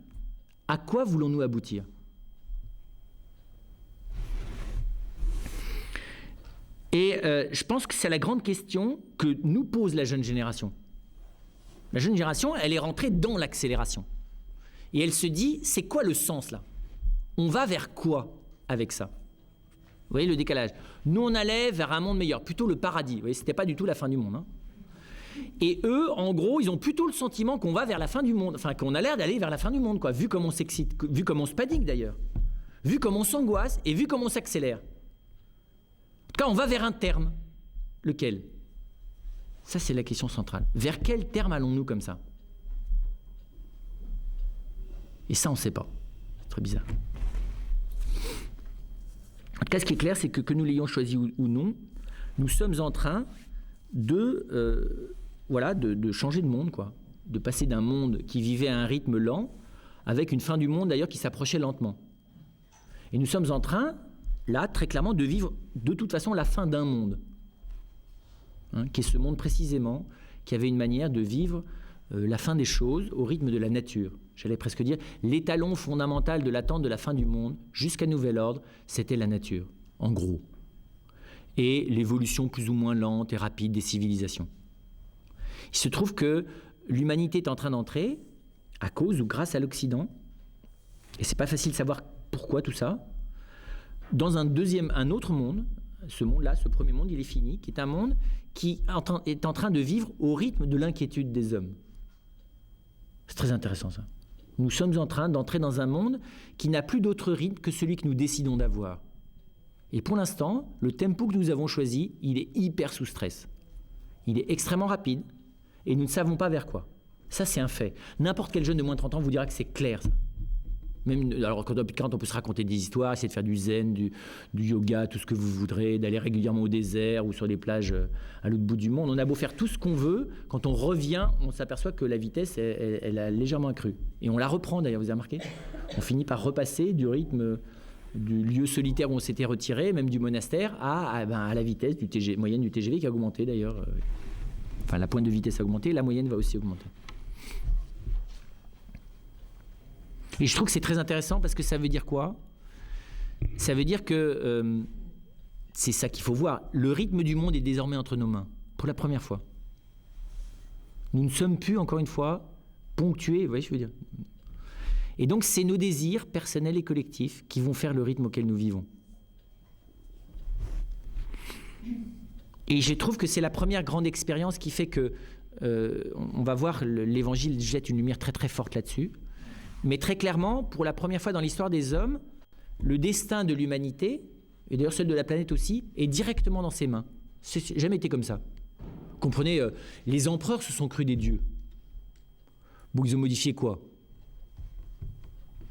À quoi voulons-nous aboutir ? Et je pense que c'est la grande question que nous pose la jeune génération. La jeune génération, elle est rentrée dans l'accélération. Et elle se dit, c'est quoi le sens là ? On va vers quoi avec ça ? Vous voyez le décalage ? Nous, on allait vers un monde meilleur, plutôt le paradis. Vous voyez, c'était pas du tout la fin du monde. Hein. Et eux, en gros, ils ont plutôt le sentiment qu'on va vers la fin du monde. Enfin, qu'on a l'air d'aller vers la fin du monde, quoi. Vu comme on s'excite, vu comme on se panique d'ailleurs. Vu comme on s'angoisse et vu comme on s'accélère. En tout cas, on va vers un terme. Lequel ? Ça, c'est la question centrale. Vers quel terme allons-nous comme ça ? Et ça, on ne sait pas. C'est très bizarre. En tout cas, ce qui est clair, c'est que nous l'ayons choisi ou non, nous sommes en train de changer de monde, quoi. De passer d'un monde qui vivait à un rythme lent, avec une fin du monde d'ailleurs qui s'approchait lentement. Et nous sommes en train, là, très clairement, de vivre de toute façon la fin d'un monde. Hein, qui est ce monde précisément, qui avait une manière de vivre la fin des choses au rythme de la nature. J'allais presque dire, l'étalon fondamental de l'attente de la fin du monde, jusqu'à nouvel ordre, c'était la nature, en gros. Et l'évolution plus ou moins lente et rapide des civilisations. Il se trouve que l'humanité est en train d'entrer, à cause ou grâce à l'Occident, et c'est pas facile de savoir pourquoi tout ça, dans un autre monde. Ce monde-là, ce premier monde, il est fini, qui est un monde qui est en train de vivre au rythme de l'inquiétude des hommes. C'est très intéressant ça. Nous sommes en train d'entrer dans un monde qui n'a plus d'autre rythme que celui que nous décidons d'avoir. Et pour l'instant, le tempo que nous avons choisi, il est hyper sous stress. Il est extrêmement rapide et nous ne savons pas vers quoi. Ça, c'est un fait. N'importe quel jeune de moins de 30 ans vous dira que c'est clair, ça. Même, alors, quand on a plus de 40, on peut se raconter des histoires, essayer de faire du zen, du yoga, tout ce que vous voudrez, d'aller régulièrement au désert ou sur des plages à l'autre bout du monde. On a beau faire tout ce qu'on veut, quand on revient, on s'aperçoit que la vitesse, elle a légèrement accru. Et on la reprend d'ailleurs, vous avez remarqué ? On finit par repasser du rythme du lieu solitaire où on s'était retiré, même du monastère, à la vitesse moyenne du TGV qui a augmenté d'ailleurs. Enfin, la pointe de vitesse a augmenté, la moyenne va aussi augmenter. Et je trouve que c'est très intéressant parce que ça veut dire quoi ? Ça veut dire que c'est ça qu'il faut voir. Le rythme du monde est désormais entre nos mains, pour la première fois. Nous ne sommes plus, encore une fois, ponctués, vous voyez ce que je veux dire ? Et donc, c'est nos désirs personnels et collectifs qui vont faire le rythme auquel nous vivons. Et je trouve que c'est la première grande expérience qui fait que, on va voir, l'Évangile jette une lumière très très forte là-dessus. Mais très clairement, pour la première fois dans l'histoire des hommes, le destin de l'humanité, et d'ailleurs celle de la planète aussi, est directement dans ses mains. C'est jamais été comme ça. Comprenez, les empereurs se sont crus des dieux. Bon, ils ont modifié quoi ?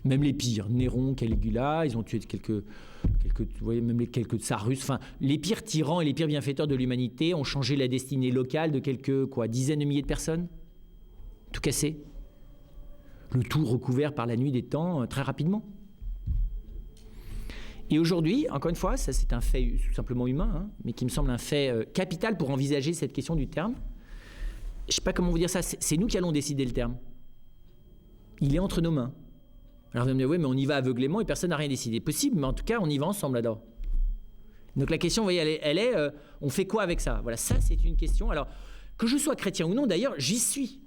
Même les pires, Néron, Caligula, ils ont tué quelques vous voyez, même quelques tsars russes. Enfin, les pires tyrans et les pires bienfaiteurs de l'humanité ont changé la destinée locale de quelques dizaines de milliers de personnes. Tout cassé. Le tout recouvert par la nuit des temps très rapidement. Et aujourd'hui, encore une fois, ça c'est un fait tout simplement humain, mais qui me semble un fait capital pour envisager cette question du terme. Je ne sais pas comment vous dire ça, c'est nous qui allons décider le terme. Il est entre nos mains. Alors vous allez me dire, oui, mais on y va aveuglément et personne n'a rien décidé. Possible, mais en tout cas, on y va ensemble là-dedans. Donc la question, vous voyez, elle est on fait quoi avec ça ? Voilà, ça c'est une question. Alors, que je sois chrétien ou non, d'ailleurs, j'y suis.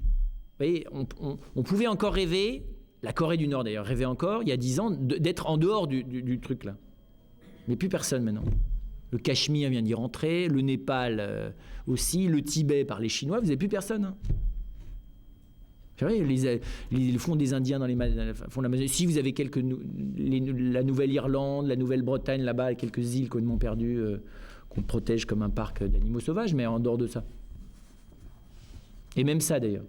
Vous voyez, on pouvait encore rêver, la Corée du Nord d'ailleurs rêvait encore, il y a 10 ans, d'être en dehors du truc là. Mais plus personne maintenant. Le Cachemire vient d'y rentrer, le Népal aussi, le Tibet par les Chinois, vous n'avez plus personne. Hein. Vous savez, les fonds des Indiens dans les fonds de l'Amazonie, si vous avez la Nouvelle-Irlande, la Nouvelle-Bretagne là-bas, quelques îles complètement perdues qu'on protège comme un parc d'animaux sauvages, mais en dehors de ça. Et même ça d'ailleurs.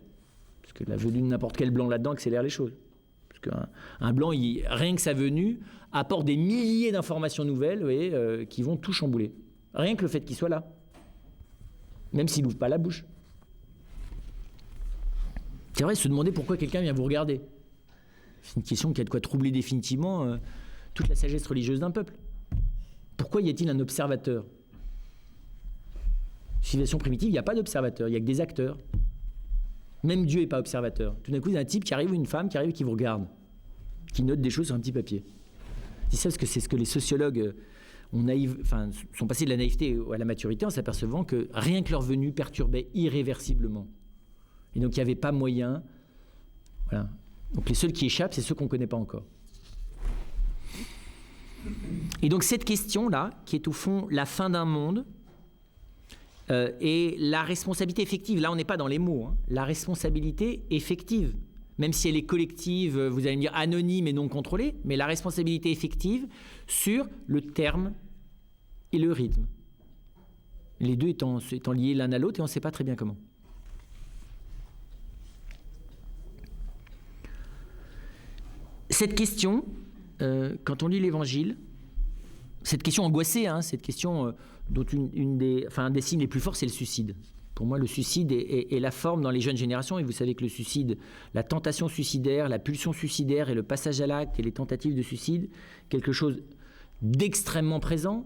Parce que la venue de n'importe quel blanc là-dedans accélère les choses. Parce qu'un blanc, rien que sa venue, apporte des milliers d'informations nouvelles, vous voyez, qui vont tout chambouler. Rien que le fait qu'il soit là. Même s'il n'ouvre pas la bouche. C'est vrai, se demander pourquoi quelqu'un vient vous regarder. C'est une question qui a de quoi troubler définitivement toute la sagesse religieuse d'un peuple. Pourquoi y a-t-il un observateur ? Civilisation primitive, il n'y a pas d'observateur, il n'y a que des acteurs. Même Dieu n'est pas observateur. Tout d'un coup, il y a un type qui arrive, une femme qui arrive et qui vous regarde, qui note des choses sur un petit papier. Je dis ça parce que c'est ce que les sociologues sont passés de la naïveté à la maturité en s'apercevant que rien que leur venue perturbait irréversiblement. Et donc, il n'y avait pas moyen. Voilà. Donc, les seuls qui échappent, c'est ceux qu'on ne connaît pas encore. Et donc, cette question-là, qui est au fond la fin d'un monde, et la responsabilité effective, là on n'est pas dans les mots, la responsabilité effective, même si elle est collective, vous allez me dire anonyme et non contrôlée, mais la responsabilité effective sur le terme et le rythme. Les deux étant liés l'un à l'autre et on ne sait pas très bien comment. Cette question, quand on lit l'Évangile, cette question angoissée, cette question dont un des signes les plus forts, c'est le suicide. Pour moi, le suicide est la forme dans les jeunes générations, et vous savez que le suicide, la tentation suicidaire, la pulsion suicidaire et le passage à l'acte et les tentatives de suicide, quelque chose d'extrêmement présent.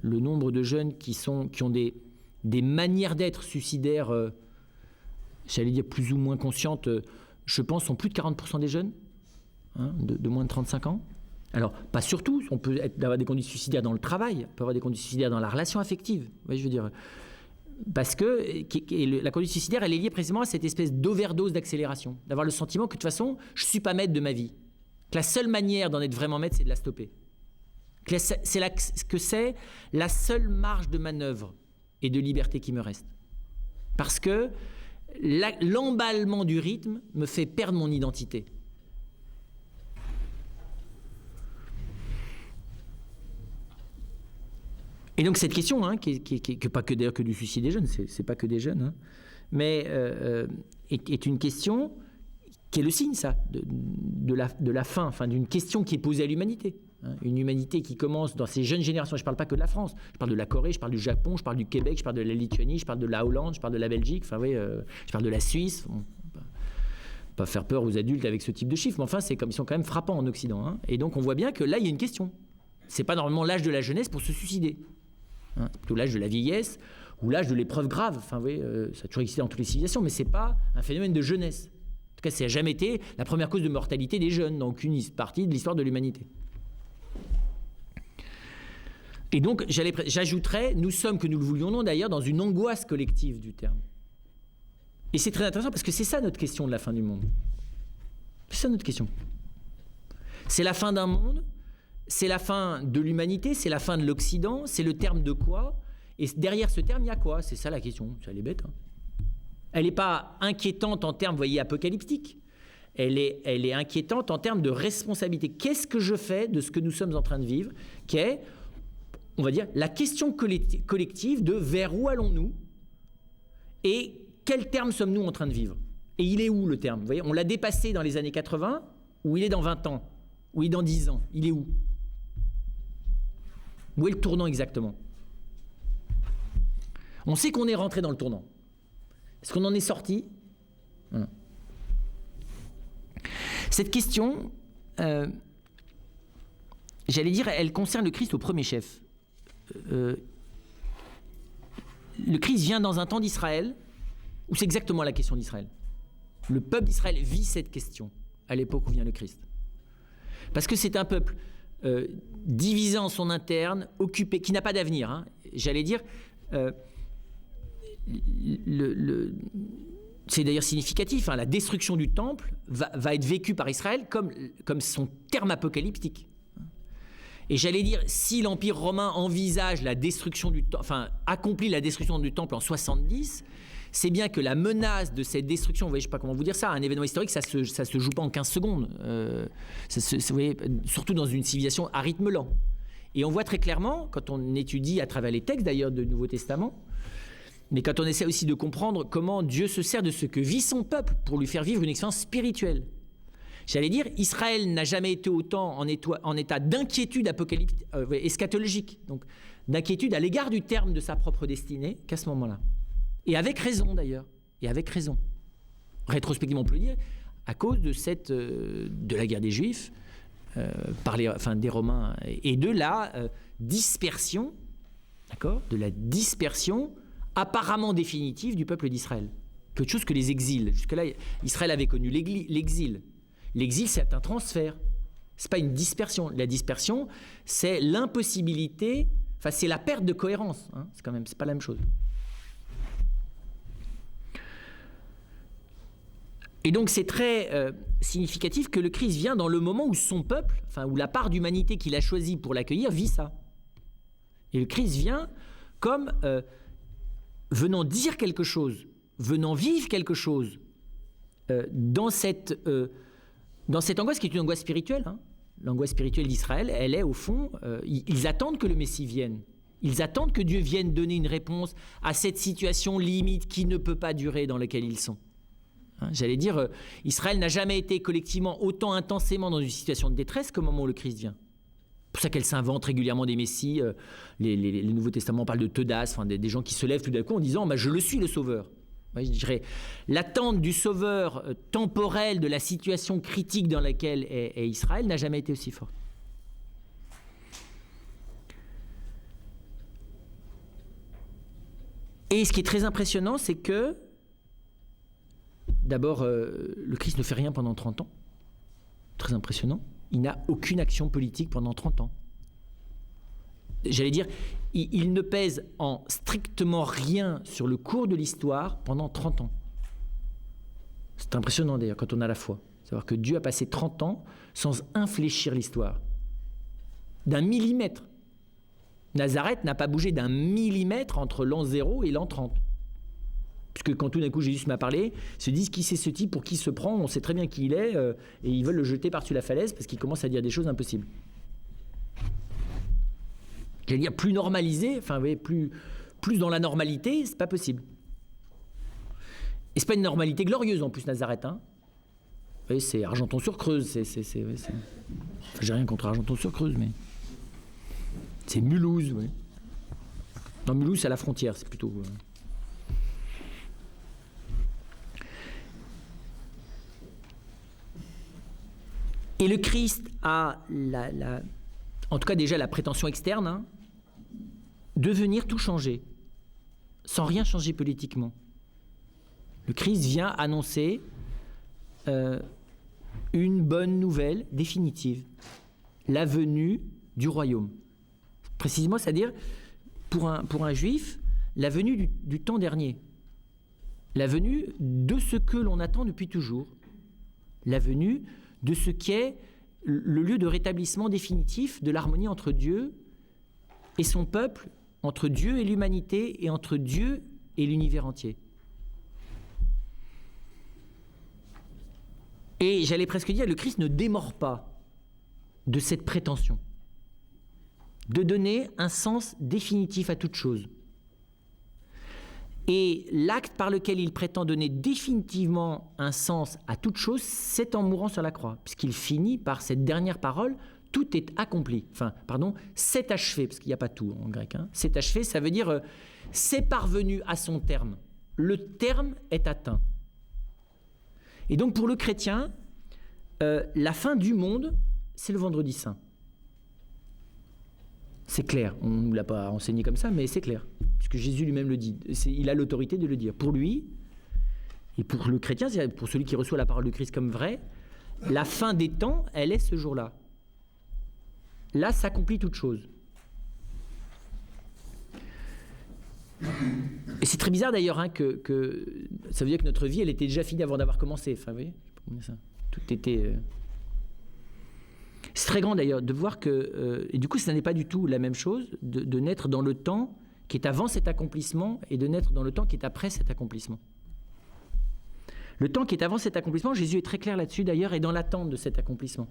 Le nombre de jeunes qui ont des manières d'être suicidaires, j'allais dire plus ou moins conscientes, je pense, sont plus de 40% des jeunes, de moins de 35 ans. Alors, pas sur tous, on peut avoir des conduites suicidaires dans le travail, on peut avoir des conduites suicidaires dans la relation affective, vous voyez, je veux dire, parce que la conduite suicidaire, elle est liée précisément à cette espèce d'overdose d'accélération, d'avoir le sentiment que de toute façon, je ne suis pas maître de ma vie, que la seule manière d'en être vraiment maître, c'est de la stopper, que c'est la seule marge de manœuvre et de liberté qui me reste, parce que l'emballement du rythme me fait perdre mon identité. Et donc cette question, hein, qui est pas que d'ailleurs que du suicide des jeunes, c'est pas que des jeunes, hein, mais est une question qui est le signe, ça, de la fin, enfin, d'une question qui est posée à l'humanité. Hein, une humanité qui commence dans ces jeunes générations. Je ne parle pas que de la France, je parle de la Corée, je parle du Japon, je parle du Québec, je parle de la Lituanie, je parle de la Hollande, je parle de la Belgique, enfin, oui, je parle de la Suisse. Bon, pas faire peur aux adultes avec ce type de chiffres, mais enfin, ils sont quand même frappants en Occident. Hein, et donc, on voit bien que là, il y a une question. Ce n'est pas normalement l'âge de la jeunesse pour se suicider. Hein, c'est plutôt l'âge de la vieillesse ou l'âge de l'épreuve grave. Enfin, oui, ça a toujours existé dans toutes les civilisations, mais ce n'est pas un phénomène de jeunesse. En tout cas, ça n'a jamais été la première cause de mortalité des jeunes dans aucune partie de l'histoire de l'humanité. Et donc, j'ajouterais, nous sommes, que nous le voulions ou non d'ailleurs, dans une angoisse collective du terme. Et c'est très intéressant parce que c'est ça notre question de la fin du monde. C'est ça notre question. C'est la fin d'un monde, c'est la fin de l'humanité, c'est la fin de l'Occident, c'est le terme de quoi? Et derrière ce terme, il y a quoi? C'est ça la question. Ça, elle est bête. Hein. Elle n'est pas inquiétante en termes, vous voyez, apocalyptiques. Elle est inquiétante en termes de responsabilité. Qu'est-ce que je fais de ce que nous sommes en train de vivre, qui est, on va dire, la question collective de vers où allons-nous et quel terme sommes-nous en train de vivre? Et il est où le terme? Vous voyez, on l'a dépassé dans les années 80, ou il est dans 20 ans, ou il est dans 10 ans? Il est où? Où est le tournant exactement? On sait qu'on est rentré dans le tournant. Est-ce qu'on en est sorti? Voilà. Cette question, j'allais dire, elle concerne le Christ au premier chef. Le Christ vient dans un temps d'Israël où c'est exactement la question d'Israël. Le peuple d'Israël vit cette question à l'époque où vient le Christ. Parce que c'est un peuple divisé en son interne, occupé, qui n'a pas d'avenir. Hein. J'allais dire, c'est d'ailleurs significatif, hein, la destruction du temple va être vécue par Israël comme son terme apocalyptique. Et j'allais dire, si l'Empire romain envisage la destruction du temple, enfin accomplit la destruction du temple en 70, c'est bien que la menace de cette destruction, vous voyez, je ne sais pas comment vous dire ça, un événement historique, ça se joue pas en 15 secondes, vous voyez, surtout dans une civilisation à rythme lent. Et on voit très clairement, quand on étudie à travers les textes d'ailleurs du Nouveau Testament, mais quand on essaie aussi de comprendre comment Dieu se sert de ce que vit son peuple pour lui faire vivre une expérience spirituelle. J'allais dire, Israël n'a jamais été autant en état d'inquiétude eschatologique, donc d'inquiétude à l'égard du terme de sa propre destinée qu'à ce moment-là. Et avec raison d'ailleurs, et avec raison. Rétrospectivement, on peut le dire, à cause de la guerre des Juifs, des Romains, et de la dispersion, d'accord, de la dispersion apparemment définitive du peuple d'Israël. Quelque chose que les exils. Jusque-là, Israël avait connu l'exil. L'exil, c'est un transfert. Ce n'est pas une dispersion. La dispersion, c'est l'impossibilité, enfin, c'est la perte de cohérence. Hein. C'est pas la même chose. Et donc, c'est très significatif que le Christ vient dans le moment où son peuple, enfin, où la part d'humanité qu'il a choisie pour l'accueillir, vit ça. Et le Christ vient comme venant dire quelque chose, venant vivre quelque chose dans cette angoisse qui est une angoisse spirituelle. Hein. L'angoisse spirituelle d'Israël, elle est au fond, ils attendent que le Messie vienne. Ils attendent que Dieu vienne donner une réponse à cette situation limite qui ne peut pas durer dans laquelle ils sont. Hein, j'allais dire, Israël n'a jamais été collectivement autant intensément dans une situation de détresse qu'au moment où le Christ vient. C'est pour ça qu'elle s'invente régulièrement des messies. Les Nouveaux Testaments parlent de Teudas, enfin, des gens qui se lèvent tout d'un coup en disant « je le suis le Sauveur ». Ouais, je dirais, l'attente du sauveur temporel de la situation critique dans laquelle est Israël n'a jamais été aussi forte. Et ce qui est très impressionnant, c'est que, d'abord, le Christ ne fait rien pendant 30 ans. Très impressionnant. Il n'a aucune action politique pendant 30 ans. J'allais dire, il ne pèse en strictement rien sur le cours de l'histoire pendant 30 ans. C'est impressionnant d'ailleurs quand on a la foi. Savoir que Dieu a passé 30 ans sans infléchir l'histoire. D'un millimètre. Nazareth n'a pas bougé d'un millimètre entre l'an 0 et l'an 30. Puisque quand tout d'un coup Jésus m'a parlé, ils se disent qui c'est ce type, pour qui se prend, on sait très bien qui il est, et ils veulent le jeter par-dessus la falaise parce qu'il commence à dire des choses impossibles. j'allais dire plus normalisé, enfin, vous voyez, plus dans la normalité, c'est pas possible. Et c'est pas une normalité glorieuse en plus, Nazareth. Hein. Vous voyez, c'est Argenton-sur-Creuse. Enfin, j'ai rien contre Argenton-sur-Creuse, mais c'est Mulhouse. Oui. Non, Mulhouse, c'est à la frontière, c'est plutôt. Et le Christ a, en tout cas déjà la prétention externe, hein, de venir tout changer, sans rien changer politiquement. Le Christ vient annoncer une bonne nouvelle définitive, la venue du royaume. Précisément, c'est-à-dire, pour un juif, la venue du temps dernier, la venue de ce que l'on attend depuis toujours, la venue de ce qui est le lieu de rétablissement définitif de l'harmonie entre Dieu et son peuple, entre Dieu et l'humanité et entre Dieu et l'univers entier. Et j'allais presque dire, le Christ ne démord pas de cette prétention de donner un sens définitif à toute chose. Et l'acte par lequel il prétend donner définitivement un sens à toute chose, c'est en mourant sur la croix, puisqu'il finit par cette dernière parole, tout est accompli. Enfin, pardon, c'est achevé, parce qu'il n'y a pas tout en grec. Hein. C'est achevé, ça veut dire c'est parvenu à son terme. Le terme est atteint. Et donc pour le chrétien, la fin du monde, c'est le vendredi saint. C'est clair, on ne nous l'a pas enseigné comme ça, mais c'est clair, puisque Jésus lui-même le dit. Il a l'autorité de le dire. Pour lui, et pour le chrétien, c'est-à-dire pour celui qui reçoit la parole de Christ comme vraie, la fin des temps, elle est ce jour-là. Là s'accomplit toute chose. Et c'est très bizarre d'ailleurs hein, que ça veut dire que notre vie, elle était déjà finie avant d'avoir commencé. Enfin, vous voyez, ça. Tout était... C'est très grand d'ailleurs de voir que, et du coup, ça n'est pas du tout la même chose de naître dans le temps qui est avant cet accomplissement et de naître dans le temps qui est après cet accomplissement. Le temps qui est avant cet accomplissement, Jésus est très clair là-dessus d'ailleurs, est dans l'attente de cet accomplissement.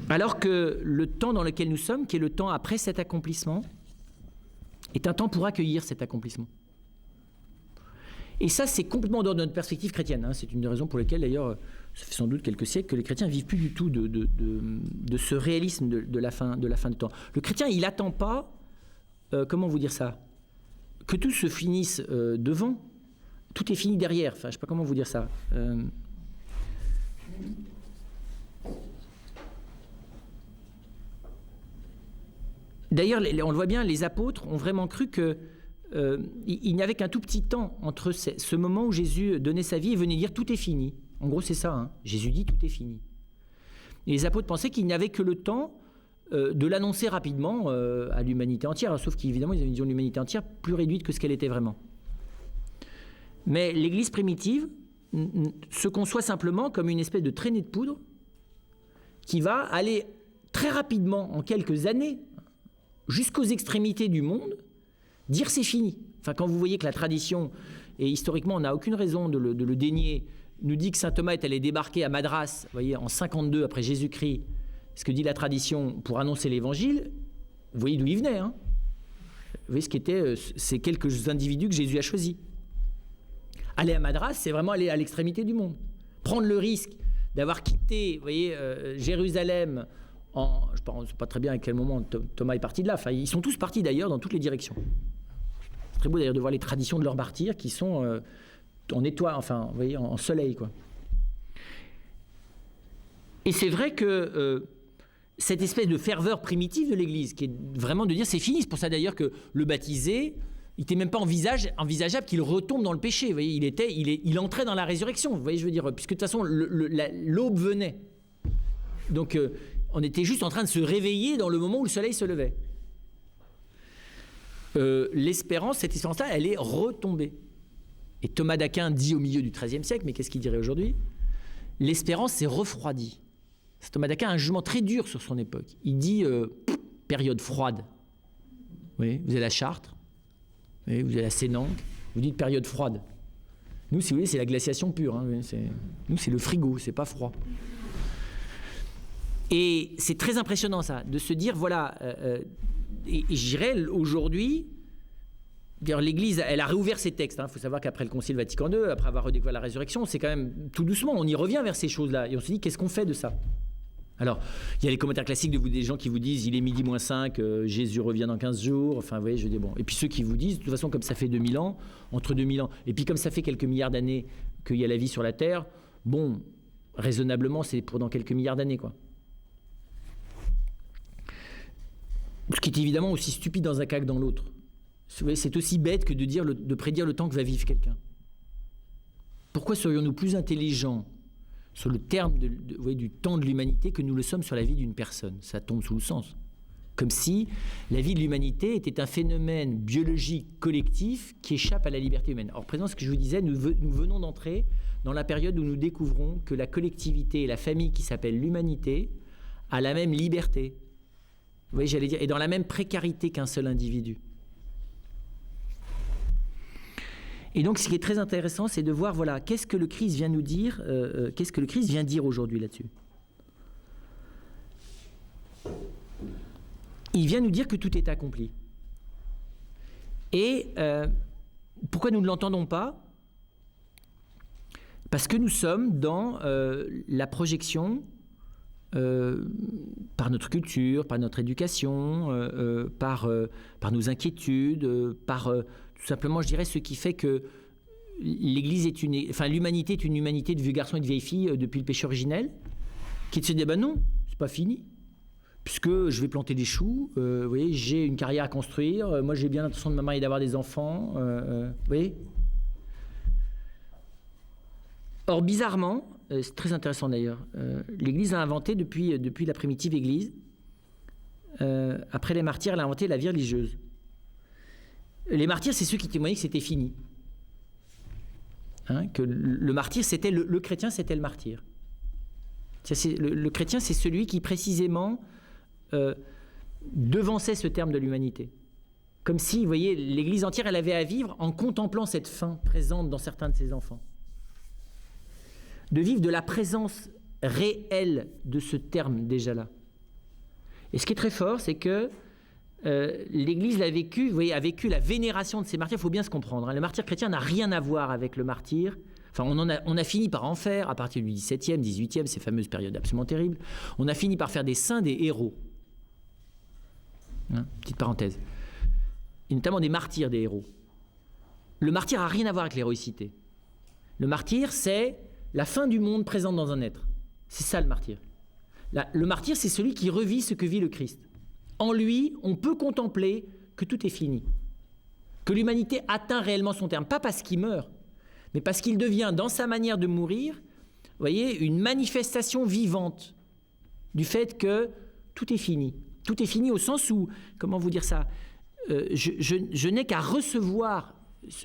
Alors que le temps dans lequel nous sommes, qui est le temps après cet accomplissement, est un temps pour accueillir cet accomplissement. Et ça, c'est complètement dans notre perspective chrétienne. Hein. C'est une des raisons pour lesquelles, d'ailleurs, ça fait sans doute quelques siècles que les chrétiens ne vivent plus du tout de ce réalisme de la fin du temps. Le chrétien, il n'attend pas, comment vous dire ça, que tout se finisse devant. Tout est fini derrière. Enfin, je ne sais pas comment vous dire ça. D'ailleurs, on le voit bien, les apôtres ont vraiment cru que il n'y avait qu'un tout petit temps entre ce moment où Jésus donnait sa vie et venait dire tout est fini. En gros, c'est ça. Hein. Jésus dit tout est fini. Et les apôtres pensaient qu'il n'y avait que le temps de l'annoncer rapidement à l'humanité entière, sauf qu'évidemment, ils avaient une vision de l'humanité entière plus réduite que ce qu'elle était vraiment. Mais l'Église primitive se conçoit simplement comme une espèce de traînée de poudre qui va aller très rapidement, en quelques années, jusqu'aux extrémités du monde, dire c'est fini. Enfin, quand vous voyez que la tradition, et historiquement on n'a aucune raison de le dénier, nous dit que saint Thomas est allé débarquer à Madras, vous voyez, en 52 après Jésus-Christ, ce que dit la tradition pour annoncer l'évangile, vous voyez d'où il venait. Hein. Vous voyez ce qu'étaient ces quelques individus que Jésus a choisis. Aller à Madras, c'est vraiment aller à l'extrémité du monde. Prendre le risque d'avoir quitté, vous voyez, Jérusalem, je ne sais pas très bien à quel moment Thomas est parti de là. Enfin, ils sont tous partis d'ailleurs dans toutes les directions. C'est très beau d'ailleurs de voir les traditions de leurs martyrs qui sont en étoile, enfin, vous voyez, en soleil, quoi. Et c'est vrai que cette espèce de ferveur primitive de l'Église, qui est vraiment de dire c'est fini, c'est pour ça d'ailleurs que le baptisé, il n'était même pas envisageable qu'il retombe dans le péché. Vous voyez, il entrait dans la résurrection. Vous voyez, je veux dire, puisque de toute façon l'aube venait. Donc on était juste en train de se réveiller dans le moment où le soleil se levait. L'espérance, cette espérance-là, elle est retombée. Et Thomas d'Aquin dit au milieu du XIIIe siècle, mais qu'est-ce qu'il dirait aujourd'hui ? L'espérance s'est refroidie. Thomas d'Aquin a un jugement très dur sur son époque. Il dit période froide. Oui, vous allez à Chartres, oui, vous allez à Sénanque, vous dites période froide. Nous, si vous voulez, c'est la glaciation pure. Hein, nous, c'est le frigo, c'est pas froid. Et c'est très impressionnant ça, de se dire, voilà, et je dirais aujourd'hui, l'Église, elle a réouvert ses textes. Il faut savoir qu'après le Concile Vatican II, après avoir redécouvert la résurrection, c'est quand même tout doucement, on y revient vers ces choses-là. Et on se dit, qu'est-ce qu'on fait de ça? Alors, il y a les commentaires classiques des gens qui vous disent, il est midi moins 5, Jésus revient dans 15 jours. Enfin, vous voyez, je dis bon. Et puis ceux qui vous disent, de toute façon, comme ça fait 2000 ans, entre 2000 ans, et puis comme ça fait quelques milliards d'années qu'il y a la vie sur la Terre, bon, raisonnablement, c'est pour dans quelques milliards d'années, quoi. Ce qui est évidemment aussi stupide dans un cas que dans l'autre. C'est aussi bête que de prédire le temps que va vivre quelqu'un. Pourquoi serions-nous plus intelligents sur le terme du temps de l'humanité que nous le sommes sur la vie d'une personne? Ça tombe sous le sens. Comme si la vie de l'humanité était un phénomène biologique collectif qui échappe à la liberté humaine. Or, présent, ce que je vous disais, nous venons d'entrer dans la période où nous découvrons que la collectivité et la famille qui s'appelle l'humanité a la même liberté. Vous voyez, j'allais dire, et dans la même précarité qu'un seul individu. Et donc, ce qui est très intéressant, c'est de voir, voilà, qu'est-ce que le Christ vient nous dire, qu'est-ce que le Christ vient dire aujourd'hui là-dessus. Il vient nous dire que tout est accompli. Et pourquoi nous ne l'entendons pas? Parce que nous sommes dans la projection par notre culture, par notre éducation, par nos inquiétudes, tout simplement, je dirais, ce qui fait que l'Église l'humanité est une humanité de vieux garçons et de vieilles filles depuis le péché originel, qui se dit, ben non, c'est pas fini, puisque je vais planter des choux, vous voyez, j'ai une carrière à construire, moi j'ai bien l'intention de me marier et d'avoir des enfants, vous voyez. Or, bizarrement, c'est très intéressant d'ailleurs, l'Église a inventé depuis la primitive Église, après les martyrs, elle a inventé la vie religieuse. Les martyrs, c'est ceux qui témoignaient que c'était fini. Que le martyr, c'était le chrétien, c'était le martyr. Le chrétien, c'est celui qui précisément devançait ce terme de l'humanité. Comme si, vous voyez, l'Église entière, elle avait à vivre en contemplant cette fin présente dans certains de ses enfants. De vivre de la présence réelle de ce terme déjà là. Et ce qui est très fort, c'est que l'Église l'a vécu, vous voyez, a vécu la vénération de ces martyrs. Il faut bien se comprendre. Le martyr chrétien n'a rien à voir avec le martyr. Enfin, on a fini par en faire à partir du XVIIe, XVIIIe, ces fameuses périodes absolument terribles. On a fini par faire des saints, des héros. Petite parenthèse. Et notamment des martyrs, des héros. Le martyr n'a rien à voir avec l'héroïcité. Le martyr, c'est la fin du monde présente dans un être. C'est ça le martyr. Le martyr, c'est celui qui revit ce que vit le Christ. En lui, on peut contempler que tout est fini, que l'humanité atteint réellement son terme, pas parce qu'il meurt, mais parce qu'il devient, dans sa manière de mourir, vous voyez, une manifestation vivante du fait que tout est fini. Tout est fini au sens où, comment vous dire ça, je n'ai qu'à recevoir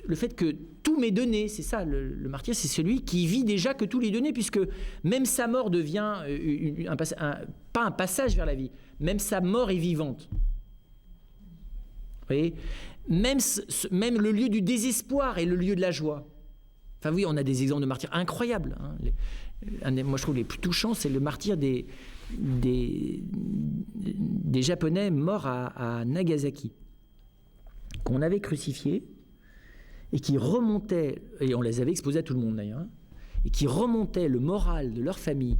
le fait que tout m'est donné. C'est ça, le martyr, c'est celui qui vit déjà que tout lui est donné, puisque même sa mort devient pas un passage vers la vie, même sa mort est vivante. Vous voyez, même le lieu du désespoir est le lieu de la joie. Enfin oui, on a des exemples de martyrs incroyables. Moi, je trouve les plus touchants, c'est le martyr des Japonais morts à Nagasaki, qu'on avait crucifiés et qui remontaient, et on les avait exposés à tout le monde d'ailleurs, et qui remontaient le moral de leur famille,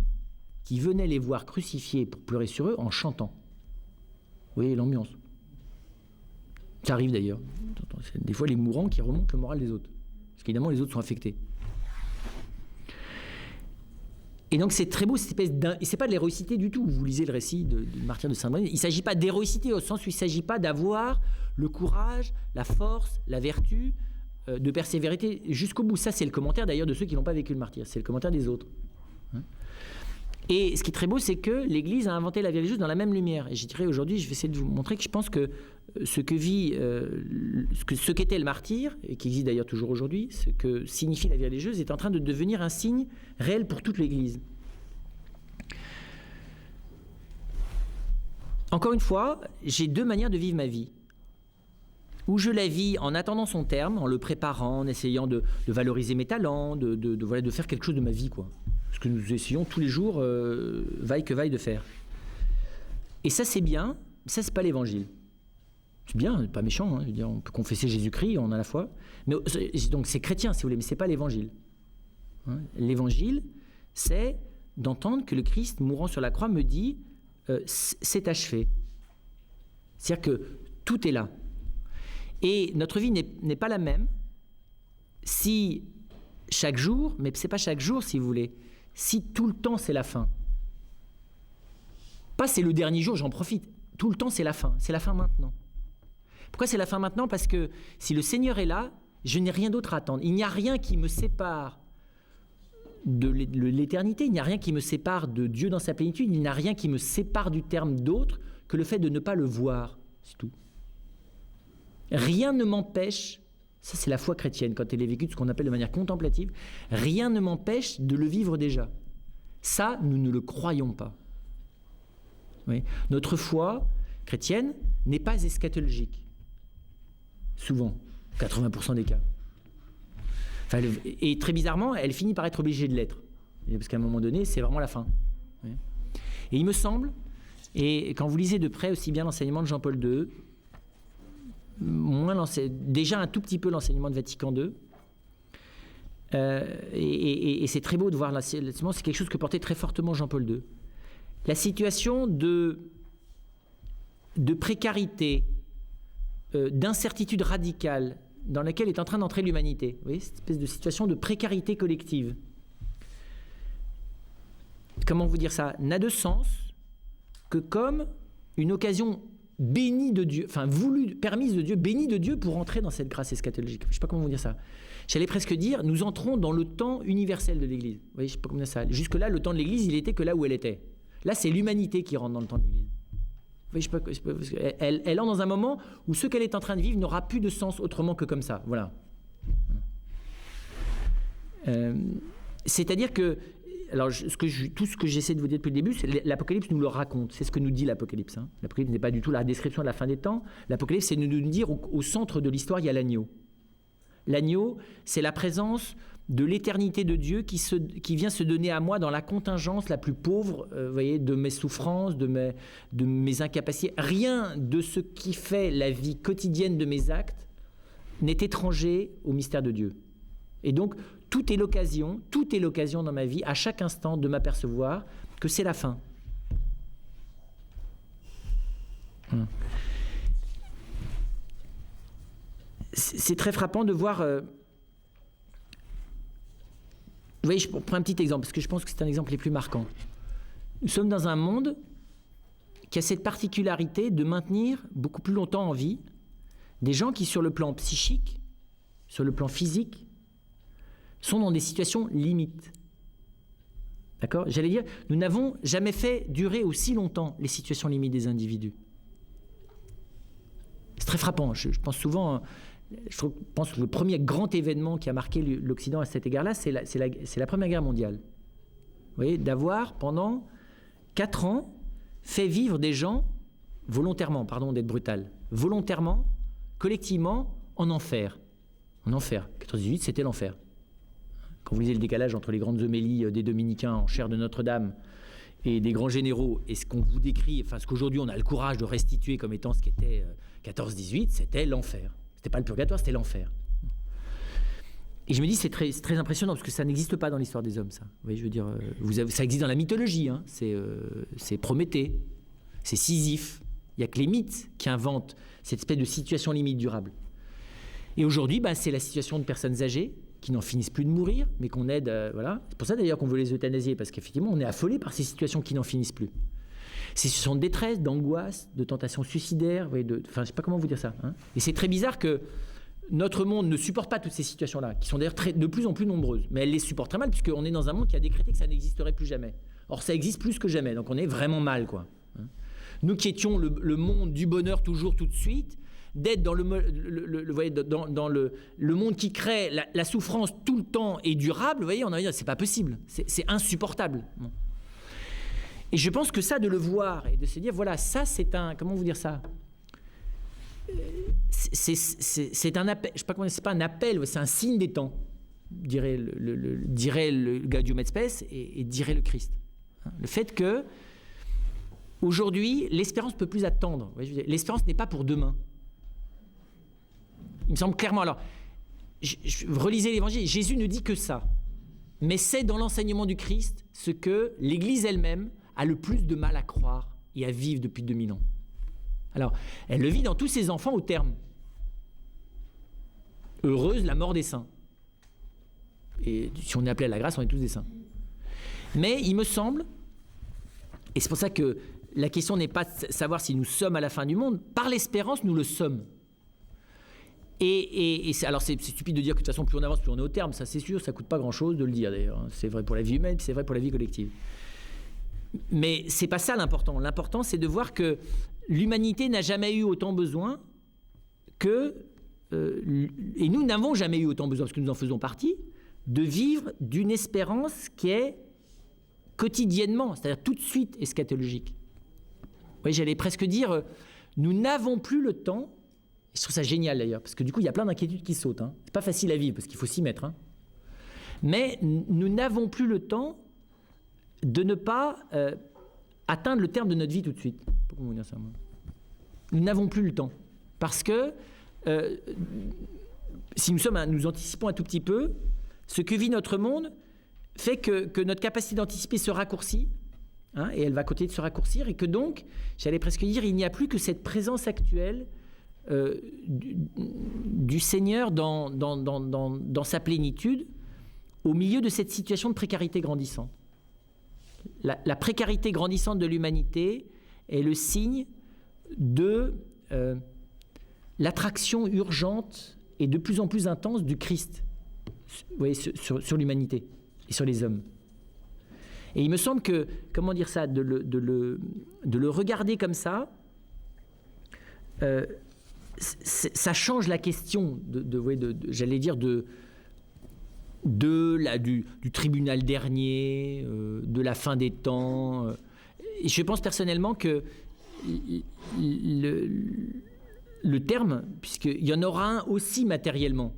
qui venaient les voir crucifiés pour pleurer sur eux en chantant. Vous voyez l'ambiance. Ça arrive d'ailleurs. C'est des fois les mourants qui remontent le moral des autres. Parce qu'évidemment, les autres sont affectés. Et donc c'est très beau, cette espèce et c'est pas de l'héroïcité du tout. Vous lisez le récit du martyr de Saint-Brévin. Il ne s'agit pas d'héroïcité au sens où il ne s'agit pas d'avoir le courage, la force, la vertu, de persévérer jusqu'au bout. Ça, c'est le commentaire d'ailleurs de ceux qui n'ont pas vécu le martyr. C'est le commentaire des autres. Et ce qui est très beau, c'est que l'Église a inventé la vie religieuse dans la même lumière. Et je dirais aujourd'hui, je vais essayer de vous montrer que je pense que ce qu'était le martyr, et qui existe d'ailleurs toujours aujourd'hui, ce que signifie la vie religieuse, est en train de devenir un signe réel pour toute l'Église. Encore une fois, j'ai deux manières de vivre ma vie. Où je la vis en attendant son terme, en le préparant, en essayant de valoriser mes talents, de faire quelque chose de ma vie, quoi. Ce que nous essayons tous les jours, vaille que vaille, de faire. Et ça, c'est bien. Ça, c'est pas l'évangile. C'est bien, pas méchant. Je veux dire, on peut confesser Jésus-Christ, on a la foi. Mais, donc, c'est chrétien, si vous voulez, mais c'est pas l'évangile. L'évangile, c'est d'entendre que le Christ, mourant sur la croix, me dit c'est achevé. C'est-à-dire que tout est là. Et notre vie n'est pas la même si chaque jour, mais c'est pas chaque jour si vous voulez, si tout le temps c'est la fin. Pas c'est le dernier jour, j'en profite. Tout le temps c'est la fin maintenant. Pourquoi c'est la fin maintenant? Parce que si le Seigneur est là, je n'ai rien d'autre à attendre. Il n'y a rien qui me sépare de l'éternité, il n'y a rien qui me sépare de Dieu dans sa plénitude, il n'y a rien qui me sépare du terme d'autre que le fait de ne pas le voir, c'est tout. Rien ne m'empêche, ça c'est la foi chrétienne quand elle est vécue de ce qu'on appelle de manière contemplative, rien ne m'empêche de le vivre déjà. Ça, nous ne le croyons pas. Oui. Notre foi chrétienne n'est pas eschatologique, souvent, 80% des cas. Enfin, et très bizarrement, elle finit par être obligée de l'être. Parce qu'à un moment donné, c'est vraiment la fin. Et il me semble, et quand vous lisez de près aussi bien l'enseignement de Jean-Paul II, déjà un tout petit peu l'enseignement de Vatican II, et c'est très beau de voir, c'est quelque chose que portait très fortement Jean-Paul II. La situation de précarité, d'incertitude radicale, dans laquelle est en train d'entrer l'humanité. Vous voyez, cette espèce de situation de précarité collective. Comment vous dire ça? N'a de sens que comme une occasion bénie de Dieu, enfin voulue, permise de Dieu, bénie de Dieu pour entrer dans cette grâce eschatologique. Je ne sais pas comment vous dire ça. J'allais presque dire, nous entrons dans le temps universel de l'Église. Vous voyez, je ne sais pas comment dire ça. Jusque-là, le temps de l'Église, il était que là où elle était. Là, c'est l'humanité qui rentre dans le temps de l'Église. Elle entre dans un moment où ce qu'elle est en train de vivre n'aura plus de sens autrement que comme ça. Voilà. C'est-à-dire que, alors, tout ce que j'essaie de vous dire depuis le début, l'Apocalypse nous le raconte. C'est ce que nous dit l'Apocalypse. L'Apocalypse n'est pas du tout la description de la fin des temps. L'Apocalypse, c'est de nous dire au centre de l'histoire, il y a l'agneau. L'agneau, c'est la présence de l'éternité de Dieu qui vient se donner à moi dans la contingence la plus pauvre, vous voyez, de mes souffrances, de mes incapacités. Rien de ce qui fait la vie quotidienne de mes actes n'est étranger au mystère de Dieu. Et donc, tout est l'occasion dans ma vie, à chaque instant, de m'apercevoir que c'est la fin. C'est très frappant de voir... Vous voyez, je prends un petit exemple, parce que je pense que c'est un exemple les plus marquants. Nous sommes dans un monde qui a cette particularité de maintenir beaucoup plus longtemps en vie des gens qui, sur le plan psychique, sur le plan physique, sont dans des situations limites. D'accord ? J'allais dire, nous n'avons jamais fait durer aussi longtemps les situations limites des individus. C'est très frappant. Je pense souvent... Je pense que le premier grand événement qui a marqué l'Occident à cet égard-là, c'est la Première Guerre mondiale. Vous voyez, d'avoir, pendant 4 ans, fait vivre des gens, volontairement, pardon d'être brutal, volontairement, collectivement, en enfer. En enfer. 14-18, c'était l'enfer. Quand vous lisez le décalage entre les grandes homélies des dominicains en chair de Notre-Dame et des grands généraux, et ce qu'on vous décrit, enfin ce qu'aujourd'hui on a le courage de restituer comme étant ce qu'était 14-18, c'était l'enfer. C'était pas le purgatoire, c'était l'enfer. Et je me dis, c'est très impressionnant, parce que ça n'existe pas dans l'histoire des hommes, ça. Vous voyez, je veux dire, ça existe dans la mythologie, hein. C'est Prométhée, c'est Sisyphe. Il n'y a que les mythes qui inventent cette espèce de situation limite durable. Et aujourd'hui, c'est la situation de personnes âgées qui n'en finissent plus de mourir, mais qu'on aide, voilà. C'est pour ça d'ailleurs qu'on veut les euthanasier, parce qu'effectivement, on est affolé par ces situations qui n'en finissent plus. Ces situations de détresse, d'angoisse, de tentation suicidaire, je ne sais pas comment vous dire ça. Hein. Et c'est très bizarre que notre monde ne supporte pas toutes ces situations-là, qui sont d'ailleurs de plus en plus nombreuses. Mais elle les supporte très mal, puisqu'on est dans un monde qui a décrété que ça n'existerait plus jamais. Or, ça existe plus que jamais, donc on est vraiment mal, quoi. Hein. Nous qui étions le monde du bonheur toujours, tout de suite, d'être dans le monde qui crée la souffrance tout le temps et durable, vous voyez, on a dit, c'est pas possible, c'est insupportable. Bon. Et je pense que ça, de le voir et de se dire, voilà, ça c'est un, comment vous dire ça, c'est un appel, je sais pas comment, c'est pas un appel, c'est un signe des temps, dirait le Gaudium et Spes et dirait le Christ. Le fait que Aujourd'hui, l'espérance ne peut plus attendre. L'espérance n'est pas pour demain. Il me semble clairement. Alors, relisez l'Évangile, Jésus ne dit que ça. Mais c'est dans l'enseignement du Christ ce que l'Église elle-même a le plus de mal à croire et à vivre depuis 2000 ans. Alors, elle le vit dans tous ses enfants au terme. Heureuse la mort des saints. Et si on est appelé à la grâce, on est tous des saints. Mais il me semble, et c'est pour ça que la question n'est pas de savoir si nous sommes à la fin du monde, par l'espérance, nous le sommes. Alors c'est stupide de dire que de toute façon, plus on avance, plus on est au terme, ça c'est sûr, ça ne coûte pas grand-chose de le dire d'ailleurs. C'est vrai pour la vie humaine, puis c'est vrai pour la vie collective. Mais c'est pas ça l'important. L'important, c'est de voir que l'humanité n'a jamais eu autant besoin que, et nous n'avons jamais eu autant besoin, parce que nous en faisons partie, de vivre d'une espérance qui est quotidiennement, c'est-à-dire tout de suite eschatologique. Oui, j'allais presque dire, nous n'avons plus le temps. Je trouve ça génial d'ailleurs, parce que du coup, il y a plein d'inquiétudes qui sautent. Hein. C'est pas facile à vivre, parce qu'il faut s'y mettre. Hein. Mais nous n'avons plus le temps de ne pas atteindre le terme de notre vie tout de suite. Pourquoi vous dire ça, moi ? Nous n'avons plus le temps. Parce que si nous anticipons un tout petit peu, ce que vit notre monde fait que notre capacité d'anticiper se raccourcit, hein, et elle va continuer de se raccourcir, et que donc, j'allais presque dire, il n'y a plus que cette présence actuelle du Seigneur dans sa plénitude, au milieu de cette situation de précarité grandissante. La précarité grandissante de l'humanité est le signe de l'attraction urgente et de plus en plus intense du Christ, vous voyez, sur l'humanité et sur les hommes. Et il me semble que, comment dire ça, de le regarder comme ça, ça change la question j'allais dire du tribunal dernier, de la fin des temps. Et je pense personnellement que le terme, puisqu'il y en aura un aussi matériellement,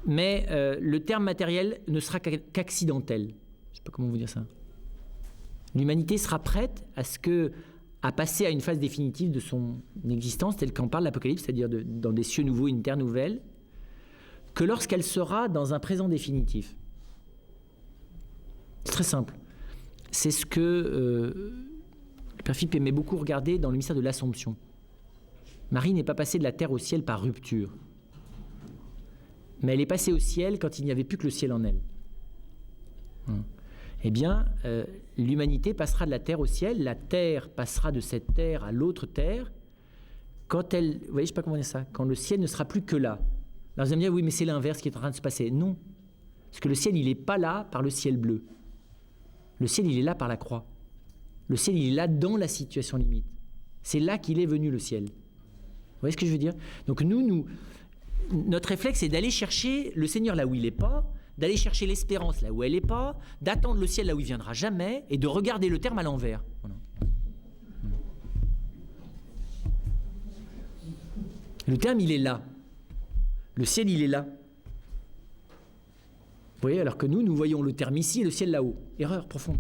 mais le terme matériel ne sera qu'accidentel. Je ne sais pas comment vous dire ça. L'humanité sera prête à passer à une phase définitive de son existence, telle qu'en parle l'Apocalypse, c'est-à-dire dans des cieux nouveaux, une terre nouvelle, que lorsqu'elle sera dans un présent définitif. C'est très simple. C'est ce que le Père Philippe aimait beaucoup regarder dans le mystère de l'Assomption. Marie n'est pas passée de la terre au ciel par rupture, mais elle est passée au ciel quand il n'y avait plus que le ciel en elle. Eh bien, l'humanité passera de la terre au ciel, la terre passera de cette terre à l'autre terre, quand elle, vous voyez, je ne sais pas comment dire ça, quand le ciel ne sera plus que là. Alors vous allez me dire, oui, mais c'est l'inverse qui est en train de se passer. Non, parce que le ciel, il n'est pas là par le ciel bleu. Le ciel, il est là par la croix. Le ciel, il est là dans la situation limite. C'est là qu'il est venu, le ciel. Vous voyez ce que je veux dire ? Donc notre réflexe, c'est d'aller chercher le Seigneur là où il n'est pas, d'aller chercher l'espérance là où elle n'est pas, d'attendre le ciel là où il ne viendra jamais, et de regarder le terme à l'envers. Voilà. Le terme, il est là. Le ciel, il est là. Vous voyez, alors que nous voyons le terme ici et le ciel là-haut. Erreur profonde.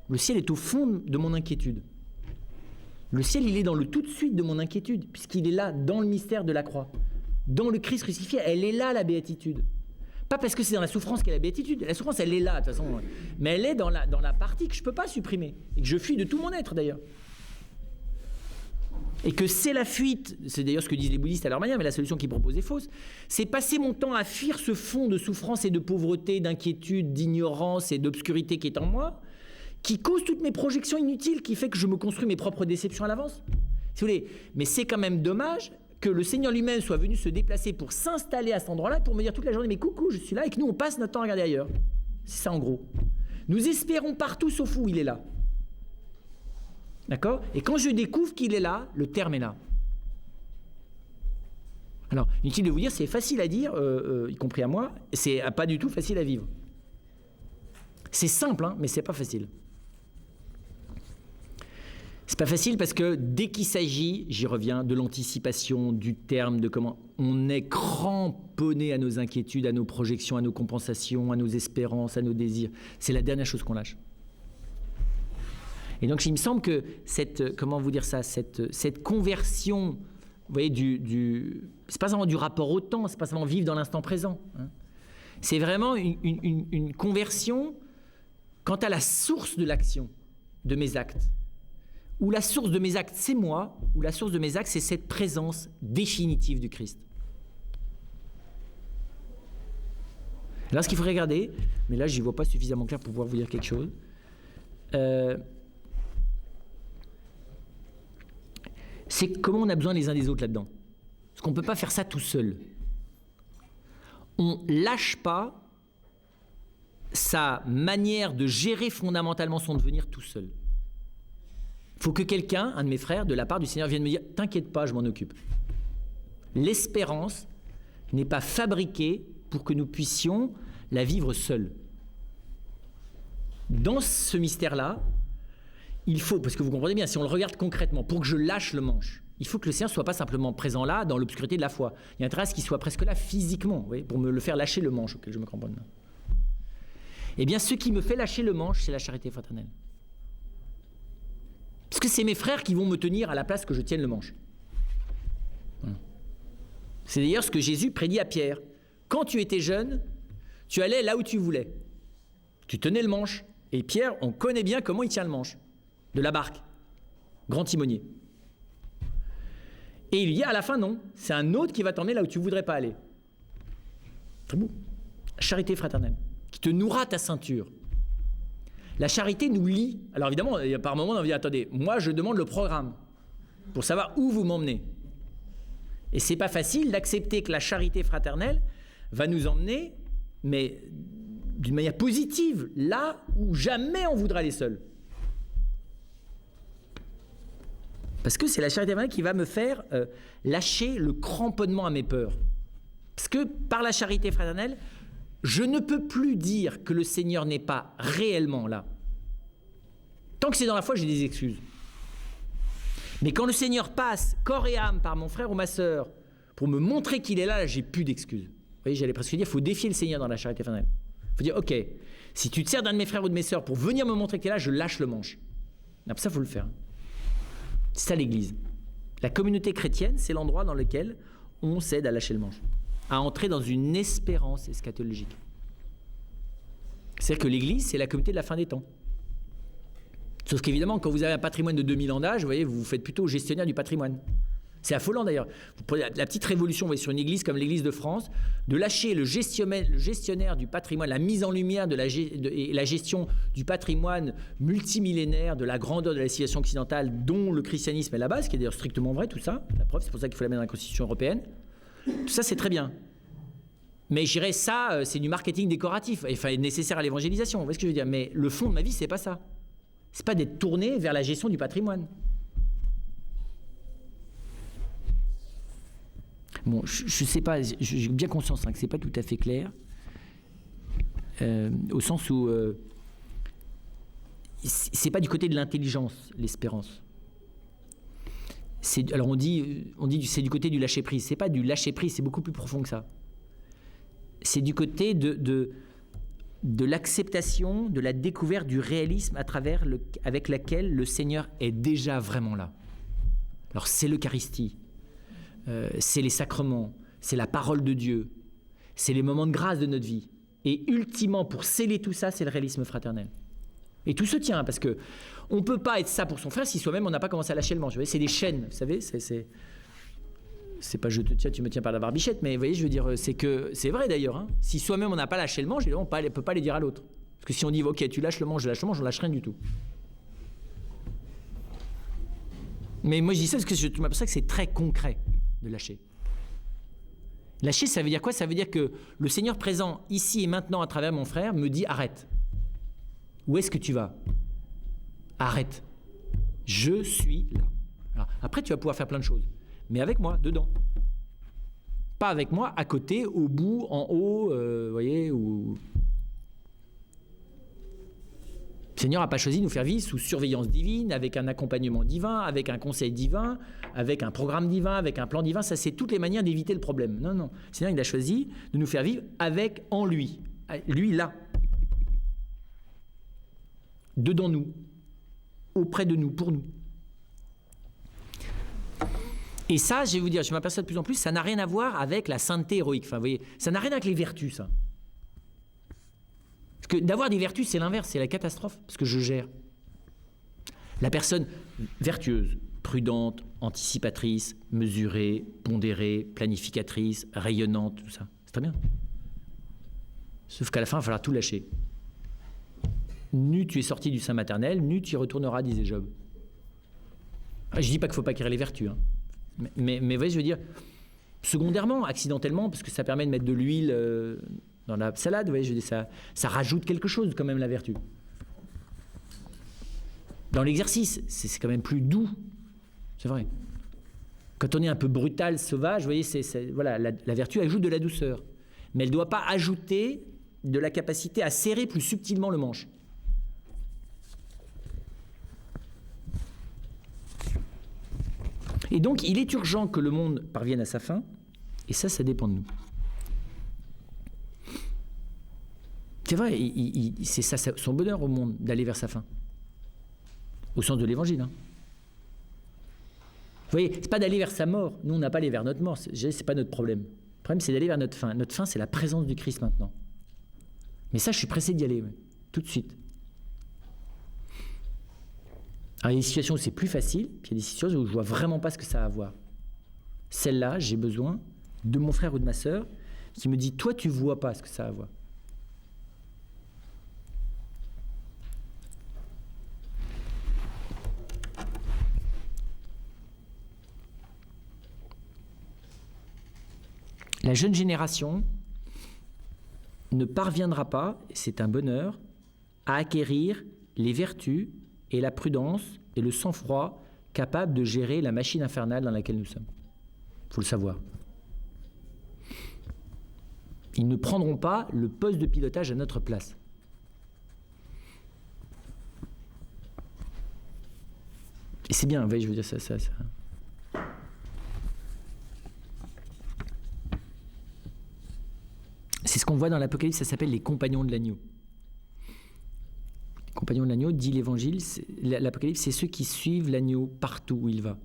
Le ciel est au fond de mon inquiétude. Le ciel, il est dans le tout de suite de mon inquiétude, puisqu'il est là, dans le mystère de la croix. Dans le Christ crucifié, elle est là, la béatitude. Pas parce que c'est dans la souffrance qu'est la béatitude. La souffrance, elle est là, de toute façon. Mais elle est dans la partie que je ne peux pas supprimer. Et que je fuis de tout mon être, d'ailleurs. Et que c'est la fuite, c'est d'ailleurs ce que disent les bouddhistes à leur manière, mais la solution qu'ils proposent est fausse, c'est passer mon temps à fuir ce fond de souffrance et de pauvreté, d'inquiétude, d'ignorance et d'obscurité qui est en moi, qui cause toutes mes projections inutiles, qui fait que je me construis mes propres déceptions à l'avance. Si vous voulez. Mais c'est quand même dommage que le Seigneur lui-même soit venu se déplacer pour s'installer à cet endroit-là, pour me dire toute la journée, mais coucou, je suis là, et que nous, on passe notre temps à regarder ailleurs. C'est ça, en gros. Nous espérons partout, sauf où il est là. D'accord ? Et quand je découvre qu'il est là, le terme est là. Alors, inutile de vous dire, c'est facile à dire, y compris à moi, c'est pas du tout facile à vivre. C'est simple, hein, mais c'est pas facile. C'est pas facile parce que dès qu'il s'agit, j'y reviens, de l'anticipation, du terme, de comment on est cramponné à nos inquiétudes, à nos projections, à nos compensations, à nos espérances, à nos désirs. C'est la dernière chose qu'on lâche. Et donc il me semble que cette conversion, vous voyez, c'est pas seulement du rapport au temps, c'est pas seulement vivre dans l'instant présent, hein. C'est vraiment une conversion quant à la source de l'action, de mes actes. Où la source de mes actes, c'est moi, ou la source de mes actes, c'est cette présence définitive du Christ. Là, ce qu'il faut regarder, mais là, je n'y vois pas suffisamment clair pour pouvoir vous dire quelque chose, c'est comment on a besoin les uns des autres là-dedans. Parce qu'on ne peut pas faire ça tout seul. On ne lâche pas sa manière de gérer fondamentalement son devenir tout seul. Il faut que quelqu'un, un de mes frères, de la part du Seigneur, vienne me dire « T'inquiète pas, je m'en occupe ». L'espérance n'est pas fabriquée pour que nous puissions la vivre seuls. Dans ce mystère-là, il faut, parce que vous comprenez bien, si on le regarde concrètement, pour que je lâche le manche, il faut que le Seigneur ne soit pas simplement présent là, dans l'obscurité de la foi. Il y a intérêt à ce qu'il soit presque là physiquement, vous voyez, pour me le faire lâcher le manche auquel je me cramponne. Eh bien, ce qui me fait lâcher le manche, c'est la charité fraternelle. Parce que c'est mes frères qui vont me tenir à la place que je tienne le manche. Voilà. C'est d'ailleurs ce que Jésus prédit à Pierre. Quand tu étais jeune, tu allais là où tu voulais. Tu tenais le manche. Et Pierre, on connaît bien comment il tient le manche de la barque. Grand timonier. Et il lui dit à la fin, non, c'est un autre qui va t'emmener là où tu ne voudrais pas aller. Très beau. Charité fraternelle, qui te nouera ta ceinture. La charité nous lie. Alors évidemment, par moments, on dit, attendez, moi je demande le programme pour savoir où vous m'emmenez. Et c'est pas facile d'accepter que la charité fraternelle va nous emmener, mais d'une manière positive, là où jamais on voudra aller seul. Parce que c'est la charité fraternelle qui va me faire lâcher le cramponnement à mes peurs. Parce que par la charité fraternelle, je ne peux plus dire que le Seigneur n'est pas réellement là. Tant que c'est dans la foi, j'ai des excuses. Mais quand le Seigneur passe corps et âme par mon frère ou ma sœur pour me montrer qu'il est là, j'ai plus d'excuses. Vous voyez, j'allais presque dire, il faut défier le Seigneur dans la charité fraternelle. Il faut dire, ok, si tu te sers d'un de mes frères ou de mes sœurs pour venir me montrer que tu es là, je lâche le manche. Pour ça, il faut le faire. C'est ça l'Église. La communauté chrétienne, c'est l'endroit dans lequel on s'aide à lâcher le manche, à entrer dans une espérance eschatologique. C'est-à-dire que l'Église, c'est la communauté de la fin des temps. Sauf qu'évidemment, quand vous avez un patrimoine de 2000 ans d'âge, vous voyez, vous vous faites plutôt gestionnaire du patrimoine. C'est affolant d'ailleurs. Vous prenez la petite révolution, vous voyez, sur une église comme l'Église de France, de lâcher le gestionnaire du patrimoine, la mise en lumière et la gestion du patrimoine multimillénaire, de la grandeur de la civilisation occidentale, dont le christianisme est la base, qui est d'ailleurs strictement vrai, tout ça. La preuve, c'est pour ça qu'il faut la mettre dans la Constitution européenne. Tout ça, c'est très bien. Mais je dirais ça, c'est du marketing décoratif, enfin nécessaire à l'évangélisation. Vous voyez ce que je veux dire? Mais le fond de ma vie, c'est pas ça. C'est pas d'être tourné vers la gestion du patrimoine. Bon, je sais pas, j'ai bien conscience que c'est pas tout à fait clair, au sens où c'est pas du côté de l'intelligence, l'espérance. Alors on dit c'est du côté du lâcher prise. C'est pas du lâcher prise, c'est beaucoup plus profond que ça. C'est du côté de l'acceptation, de la découverte du réalisme avec laquelle le Seigneur est déjà vraiment là. Alors c'est l'Eucharistie, c'est les sacrements, c'est la parole de Dieu, c'est les moments de grâce de notre vie. Et ultimement, pour sceller tout ça, c'est le réalisme fraternel. Et tout se tient, parce qu'on ne peut pas être ça pour son frère si soi-même on n'a pas commencé à lâcher le manche. Vous voyez, c'est des chaînes, vous savez, c'est pas je te tiens, tu me tiens par la barbichette, mais vous voyez, je veux dire, c'est vrai d'ailleurs. Hein. Si soi-même on n'a pas lâché le manche, on ne peut pas les dire à l'autre. Parce que si on dit, ok, tu lâches le manche, je lâche le manche, on ne lâche rien du tout. Mais moi je dis ça parce que je trouve ça que c'est très concret de lâcher. Lâcher, ça veut dire quoi? Ça veut dire que le Seigneur présent ici et maintenant à travers mon frère me dit, arrête. Où est-ce que tu vas? Arrête. Je suis là. Alors, après, tu vas pouvoir faire plein de choses. Mais avec moi, dedans. Pas avec moi, à côté, au bout, en haut, vous voyez, où... Le Seigneur n'a pas choisi de nous faire vivre sous surveillance divine, avec un accompagnement divin, avec un conseil divin, avec un programme divin, avec un plan divin. Ça, c'est toutes les manières d'éviter le problème. Non, non. Le Seigneur, il a choisi de nous faire vivre en lui. Lui, là. Dedans nous. auprès de nous, pour nous. Et ça, je vais vous dire, je m'aperçois de plus en plus, ça n'a rien à voir avec la sainteté héroïque. Enfin, vous voyez, ça n'a rien avec les vertus, ça. Parce que d'avoir des vertus, c'est l'inverse, c'est la catastrophe, parce que je gère. La personne vertueuse, prudente, anticipatrice, mesurée, pondérée, planificatrice, rayonnante, tout ça, c'est très bien. Sauf qu'à la fin, il va falloir tout lâcher. Nu, tu es sorti du sein maternel, nu, tu y retourneras, disait Job. Je ne dis pas qu'il ne faut pas acquérir les vertus, hein. Mais vous voyez, je veux dire, secondairement, accidentellement, parce que ça permet de mettre de l'huile dans la salade, vous voyez, je veux dire, ça rajoute quelque chose quand même, la vertu. Dans l'exercice, c'est quand même plus doux, c'est vrai. Quand on est un peu brutal, sauvage, vous voyez, voilà, la vertu ajoute de la douceur. Mais elle ne doit pas ajouter de la capacité à serrer plus subtilement le manche. Et donc, il est urgent que le monde parvienne à sa fin, et ça dépend de nous. C'est vrai, c'est ça son bonheur au monde, d'aller vers sa fin. Au sens de l'évangile. Hein. Vous voyez, c'est pas d'aller vers sa mort. Nous, on n'a pas allé vers notre mort, c'est pas notre problème. Le problème, c'est d'aller vers notre fin. Notre fin, c'est la présence du Christ maintenant. Mais ça, je suis pressé d'y aller, tout de suite. Alors, il y a des situations où c'est plus facile, puis il y a des situations où je vois vraiment pas ce que ça a à voir. Celle-là, j'ai besoin de mon frère ou de ma sœur qui me dit, toi, tu vois pas ce que ça a à voir. La jeune génération ne parviendra pas, c'est un bonheur, à acquérir les vertus et la prudence et le sang-froid capables de gérer la machine infernale dans laquelle nous sommes. Il faut le savoir. Ils ne prendront pas le poste de pilotage à notre place. Et c'est bien, vous voyez, je veux dire ça. C'est ce qu'on voit dans l'Apocalypse, ça s'appelle les compagnons de l'agneau. Les compagnons de l'agneau, dit l'Évangile, l'Apocalypse, c'est ceux qui suivent l'agneau partout où il va.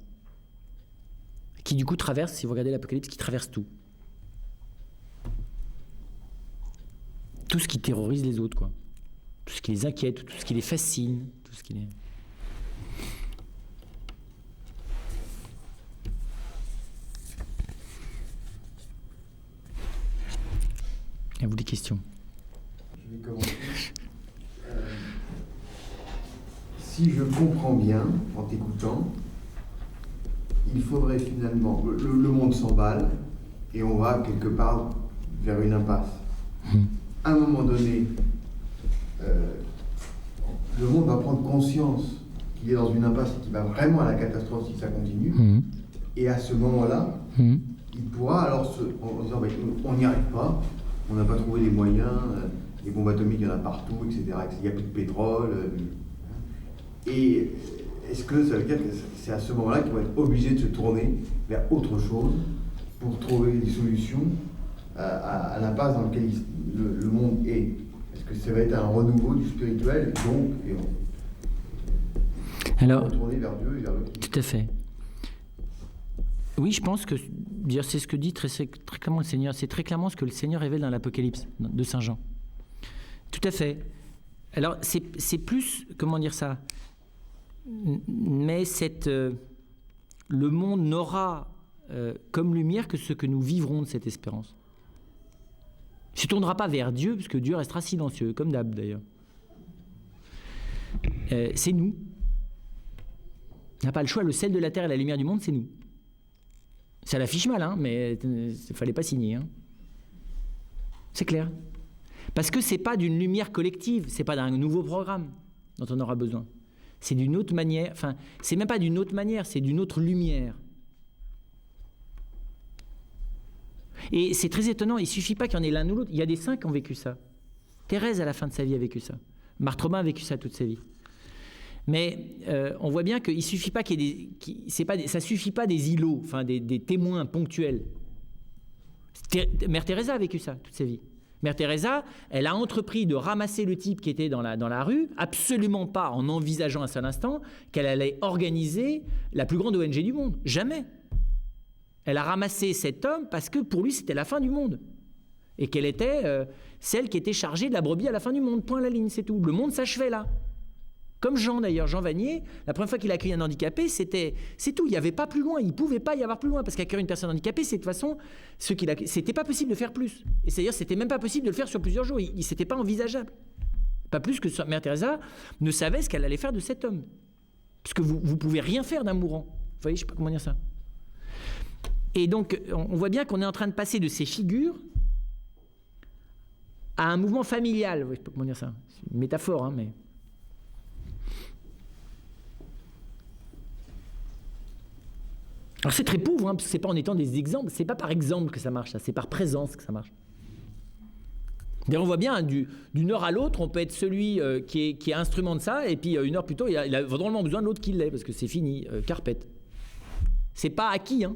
Qui du coup traversent, si vous regardez l'Apocalypse, qui traversent tout. Tout ce qui terrorise les autres, quoi. Tout ce qui les inquiète, tout ce qui les fascine, tout ce qui les... À vous des questions. Je vais commencer. Si je comprends bien, en t'écoutant, il faudrait finalement... Le monde s'emballe et on va quelque part vers une impasse. À un moment donné, le monde va prendre conscience qu'il est dans une impasse et qu'il va vraiment à la catastrophe si ça continue. Et à ce moment-là, il pourra alors en disant on n'y arrive pas, on n'a pas trouvé les moyens, les bombes atomiques il y en a partout, etc. Il n'y a plus de pétrole. Et est-ce que ça veut dire que c'est à ce moment-là qu'ils vont être obligés de se tourner vers autre chose pour trouver des solutions à l'impasse dans laquelle le monde est? Est-ce que ça va être un renouveau du spirituel et donc alors, retourner vers Dieu et vers le Christ? Tout à fait. Oui, je pense que c'est ce que dit très clairement le Seigneur. C'est très clairement ce que le Seigneur révèle dans l'Apocalypse de Saint Jean. Tout à fait. Alors, c'est plus, comment dire ça, mais le monde n'aura comme lumière que ce que nous vivrons de cette espérance. Il ne se tournera pas vers Dieu, puisque Dieu restera silencieux, comme d'hab d'ailleurs. C'est nous. On n'a pas le choix, le sel de la terre et la lumière du monde, c'est nous. Ça l'affiche mal, hein, mais il ne fallait pas signer. Hein. C'est clair. Parce que ce n'est pas d'une lumière collective, ce n'est pas d'un nouveau programme dont on aura besoin. C'est d'une autre manière, enfin, c'est même pas d'une autre manière, c'est d'une autre lumière. Et c'est très étonnant, il ne suffit pas qu'il y en ait l'un ou l'autre. Il y a des saints qui ont vécu ça. Thérèse, à la fin de sa vie, a vécu ça. Marthe Robin a vécu ça toute sa vie. Mais on voit bien qu'il ne suffit pas qu'il y ait ça ne suffit pas des îlots, enfin des témoins ponctuels. Mère Teresa a vécu ça toute sa vie. Mère Teresa, elle a entrepris de ramasser le type qui était dans la rue, absolument pas en envisageant un seul instant qu'elle allait organiser la plus grande ONG du monde. Jamais. Elle a ramassé cet homme parce que pour lui, c'était la fin du monde. Et qu'elle était celle qui était chargée de la brebis à la fin du monde. Point à la ligne, c'est tout. Le monde s'achevait là. Comme Jean d'ailleurs, Jean Vanier, la première fois qu'il a accueilli un handicapé, c'est tout. Il n'y avait pas plus loin, il ne pouvait pas y avoir plus loin, parce qu'accueillir une personne handicapée, c'est de toute façon, c'était pas possible de faire plus. Et c'est-à-dire, c'était même pas possible de le faire sur plusieurs jours, c'était pas envisageable. Pas plus que Mère Teresa ne savait ce qu'elle allait faire de cet homme. Parce que vous pouvez rien faire d'un mourant. Vous voyez, je ne sais pas comment dire ça. Et donc, on voit bien qu'on est en train de passer de ces figures à un mouvement familial. Je ne sais pas comment dire ça. C'est une métaphore, hein, mais... Alors c'est très pauvre, hein, parce que c'est pas en étant des exemples, c'est pas par exemple que ça marche, c'est par présence que ça marche. D'ailleurs, on voit bien, hein, d'une heure à l'autre, on peut être celui qui est instrument de ça, et puis une heure plus tôt, il a vraiment besoin de l'autre qui l'est, parce que c'est fini, carpette. C'est pas acquis, hein.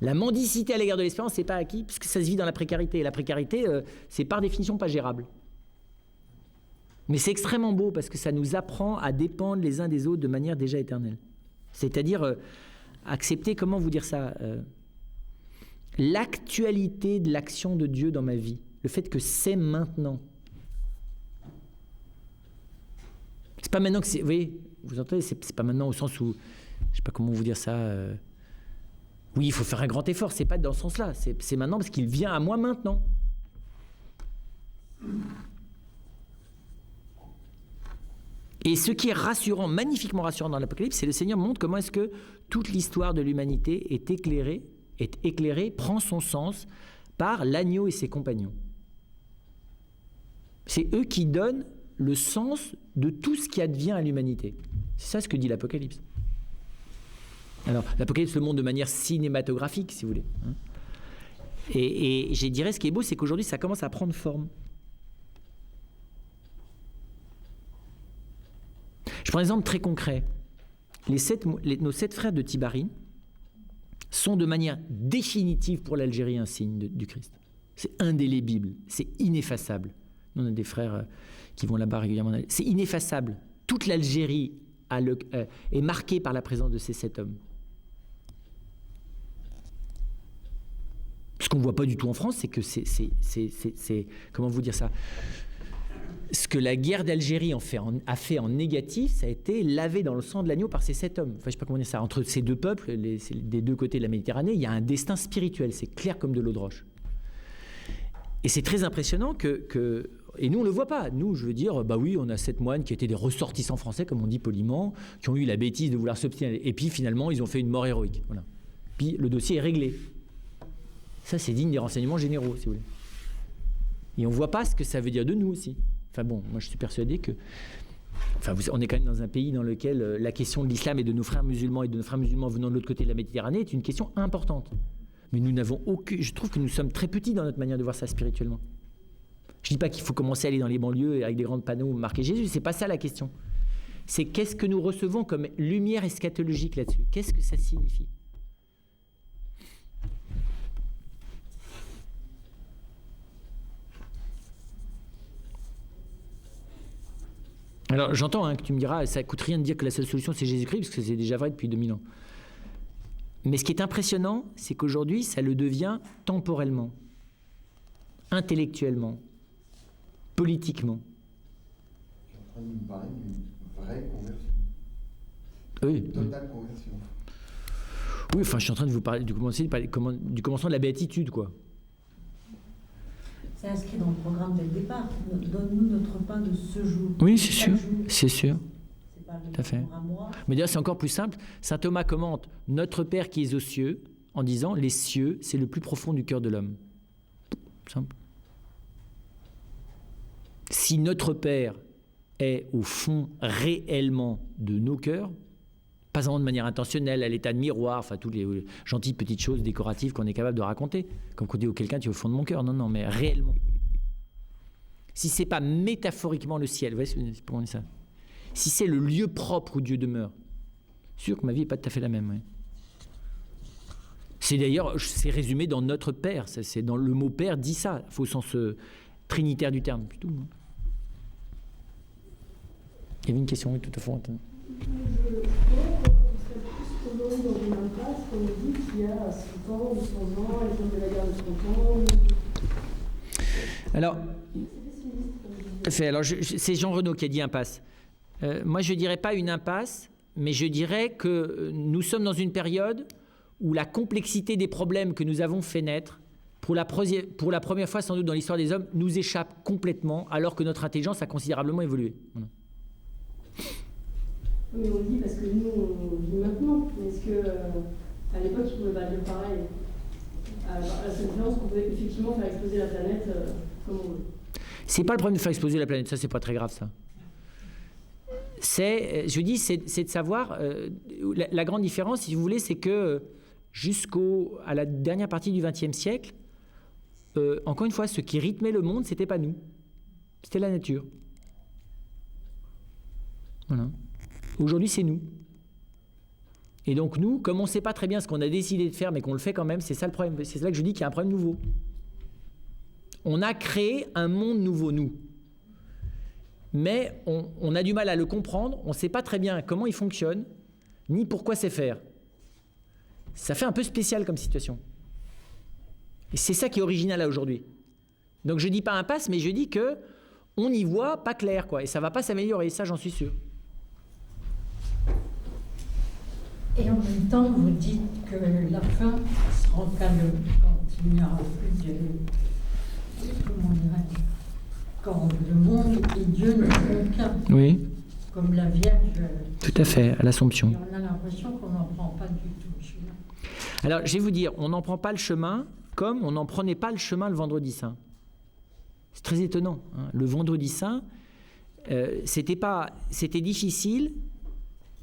La mendicité à l'égard de l'espérance, c'est pas acquis, parce que ça se vit dans la précarité. Et la précarité, c'est par définition pas gérable. Mais c'est extrêmement beau, parce que ça nous apprend à dépendre les uns des autres de manière déjà éternelle. C'est-à-dire accepter, comment vous dire ça, l'actualité de l'action de Dieu dans ma vie, le fait que c'est maintenant. C'est pas maintenant que c'est, vous voyez, vous entendez, c'est pas maintenant au sens où, je sais pas comment vous dire ça, oui, il faut faire un grand effort, c'est pas dans ce sens-là, c'est maintenant parce qu'il vient à moi maintenant. Et ce qui est rassurant, magnifiquement rassurant dans l'Apocalypse, c'est le Seigneur montre comment est-ce que toute l'histoire de l'humanité est éclairée, prend son sens par l'agneau et ses compagnons. C'est eux qui donnent le sens de tout ce qui advient à l'humanité. C'est ça ce que dit l'Apocalypse. Alors, l'Apocalypse le montre de manière cinématographique, si vous voulez. Et je dirais, ce qui est beau, c'est qu'aujourd'hui, ça commence à prendre forme. Je prends un exemple très concret. Nos 7 frères de Tibarine sont de manière définitive pour l'Algérie un signe du Christ. C'est indélébile, c'est ineffaçable. Nous, on a des frères qui vont là-bas régulièrement. C'est ineffaçable. Toute l'Algérie est marquée par la présence de ces 7 hommes. Ce qu'on ne voit pas du tout en France, c'est que c'est comment vous dire ça ? Ce que la guerre d'Algérie a fait en négatif, ça a été lavé dans le sang de l'agneau par ces 7 hommes. Enfin, je ne sais pas comment dire ça. Entre ces deux peuples, des deux côtés de la Méditerranée, il y a un destin spirituel. C'est clair comme de l'eau de roche. Et c'est très impressionnant et nous, on ne le voit pas. Nous, je veux dire, bah oui, on a 7 moines qui étaient des ressortissants français, comme on dit poliment, qui ont eu la bêtise de vouloir s'obstiner. Et puis, finalement, ils ont fait une mort héroïque. Voilà. Puis, le dossier est réglé. Ça, c'est digne des renseignements généraux, si vous voulez. Et on ne voit pas ce que ça veut dire de nous aussi. Enfin bon, moi je suis persuadé que... Enfin, on est quand même dans un pays dans lequel la question de l'islam et de nos frères musulmans venant de l'autre côté de la Méditerranée est une question importante. Mais nous n'avons aucune... Je trouve que nous sommes très petits dans notre manière de voir ça spirituellement. Je ne dis pas qu'il faut commencer à aller dans les banlieues avec des grands panneaux marqués Jésus, c'est pas ça la question. C'est qu'est-ce que nous recevons comme lumière eschatologique là-dessus ? Qu'est-ce que ça signifie ? Alors j'entends que tu me diras, ça ne coûte rien de dire que la seule solution c'est Jésus-Christ, parce que c'est déjà vrai depuis 2000 ans. Mais ce qui est impressionnant, c'est qu'aujourd'hui, ça le devient temporellement, intellectuellement, politiquement. Tu es en train de me parler d'une vraie conversion. Oui. Une totale conversion. Oui, enfin je suis en train de vous parler du commencement de la béatitude, quoi. C'est inscrit dans le programme dès le départ. Donne-nous notre pain de ce jour. Oui, c'est sûr. C'est sûr. C'est pas le Tout à fait. à moi. Mais d'ailleurs, c'est encore plus simple. Saint Thomas commente « Notre Père qui es aux cieux » en disant « Les cieux, c'est le plus profond du cœur de l'homme. » Simple. Si notre Père est au fond réellement de nos cœurs, pas seulement de manière intentionnelle, à l'état de miroir, enfin toutes les gentilles petites choses décoratives qu'on est capable de raconter, comme quand on dit quelqu'un tu es au fond de mon cœur, non, mais réellement. Si c'est pas métaphoriquement le ciel, vous voyez, c'est pour ça. Si c'est le lieu propre où Dieu demeure, sûr que ma vie n'est pas tout à fait la même. Ouais. C'est d'ailleurs, c'est résumé dans notre Père. C'est dans le mot Père dit ça, au sens trinitaire du terme, plutôt. Il y avait une question, oui, tout à fait. On serait plus aujourd'hui dans une impasse qu'on nous dit qu'il y a 100 ans ou 100 ans, l'exemple de la guerre de 30 ans. Alors, c'est Jean Renaud qui a dit impasse. Moi, je ne dirais pas une impasse, mais je dirais que nous sommes dans une période où la complexité des problèmes que nous avons fait naître, pour la première fois sans doute dans l'histoire des hommes, nous échappe complètement, alors que notre intelligence a considérablement évolué. Voilà. Mais on le dit parce que nous, on vit maintenant. Mais est-ce qu'à l'époque, ils ne pouvaient pas dire pareil? À la seule différence qu'on pouvait effectivement faire exploser la planète comme on veut. C'est pas le problème de faire exploser la planète, ça c'est pas très grave ça. C'est de savoir, la grande différence, si vous voulez, c'est que jusqu'à la dernière partie du XXe siècle, encore une fois, ce qui rythmait le monde, c'était pas nous, c'était la nature. Voilà. Aujourd'hui, c'est nous. Et donc nous, comme on ne sait pas très bien ce qu'on a décidé de faire, mais qu'on le fait quand même, c'est ça le problème. C'est là que je dis qu'il y a un problème nouveau. On a créé un monde nouveau, nous. Mais on a du mal à le comprendre, on ne sait pas très bien comment il fonctionne, ni pourquoi c'est faire. Ça fait un peu spécial comme situation. Et c'est ça qui est original là aujourd'hui. Donc je ne dis pas impasse, mais je dis qu'on n'y voit pas clair, quoi. Et ça ne va pas s'améliorer, ça j'en suis sûr. Et en même temps, vous dites que la fin sera calme quand il n'y aura plus de... Comment dirais-je? Quand le monde et Dieu ne seront qu'un. Oui. Comme la Vierge. Tout à fait, à l'Assomption. Et on a l'impression qu'on n'en prend pas du tout le chemin. Alors, je vais vous dire, on n'en prend pas le chemin comme on n'en prenait pas le chemin le Vendredi Saint. C'est très étonnant. Hein. Le Vendredi Saint, c'était difficile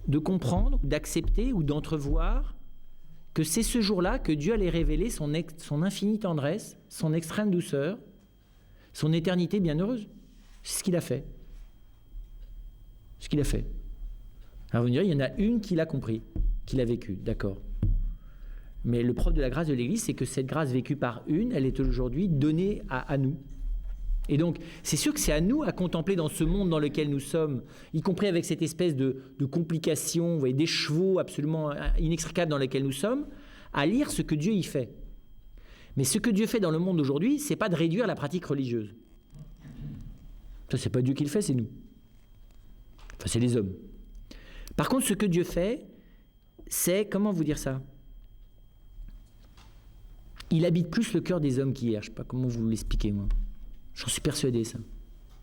de comprendre, d'accepter ou d'entrevoir que c'est ce jour-là que Dieu allait révéler son infinie tendresse, son extrême douceur, son éternité bienheureuse. C'est ce qu'il a fait. Ce qu'il a fait. Alors vous me direz, il y en a une qui l'a compris, qui l'a vécu, d'accord. Mais le propre de la grâce de l'Église, c'est que cette grâce vécue par une, elle est aujourd'hui donnée à nous. Et donc, c'est sûr que c'est à nous à contempler dans ce monde dans lequel nous sommes, y compris avec cette espèce de complication, vous voyez, d'écheveau absolument inextricable dans lequel nous sommes, à lire ce que Dieu y fait. Mais ce que Dieu fait dans le monde aujourd'hui, c'est pas de réduire la pratique religieuse. Ça, c'est pas Dieu qui le fait, c'est nous. Enfin, c'est les hommes. Par contre, ce que Dieu fait, c'est, comment vous dire ça? Il habite plus le cœur des hommes qu'hier. Je sais pas comment vous l'expliquer, moi. J'en suis persuadé, ça.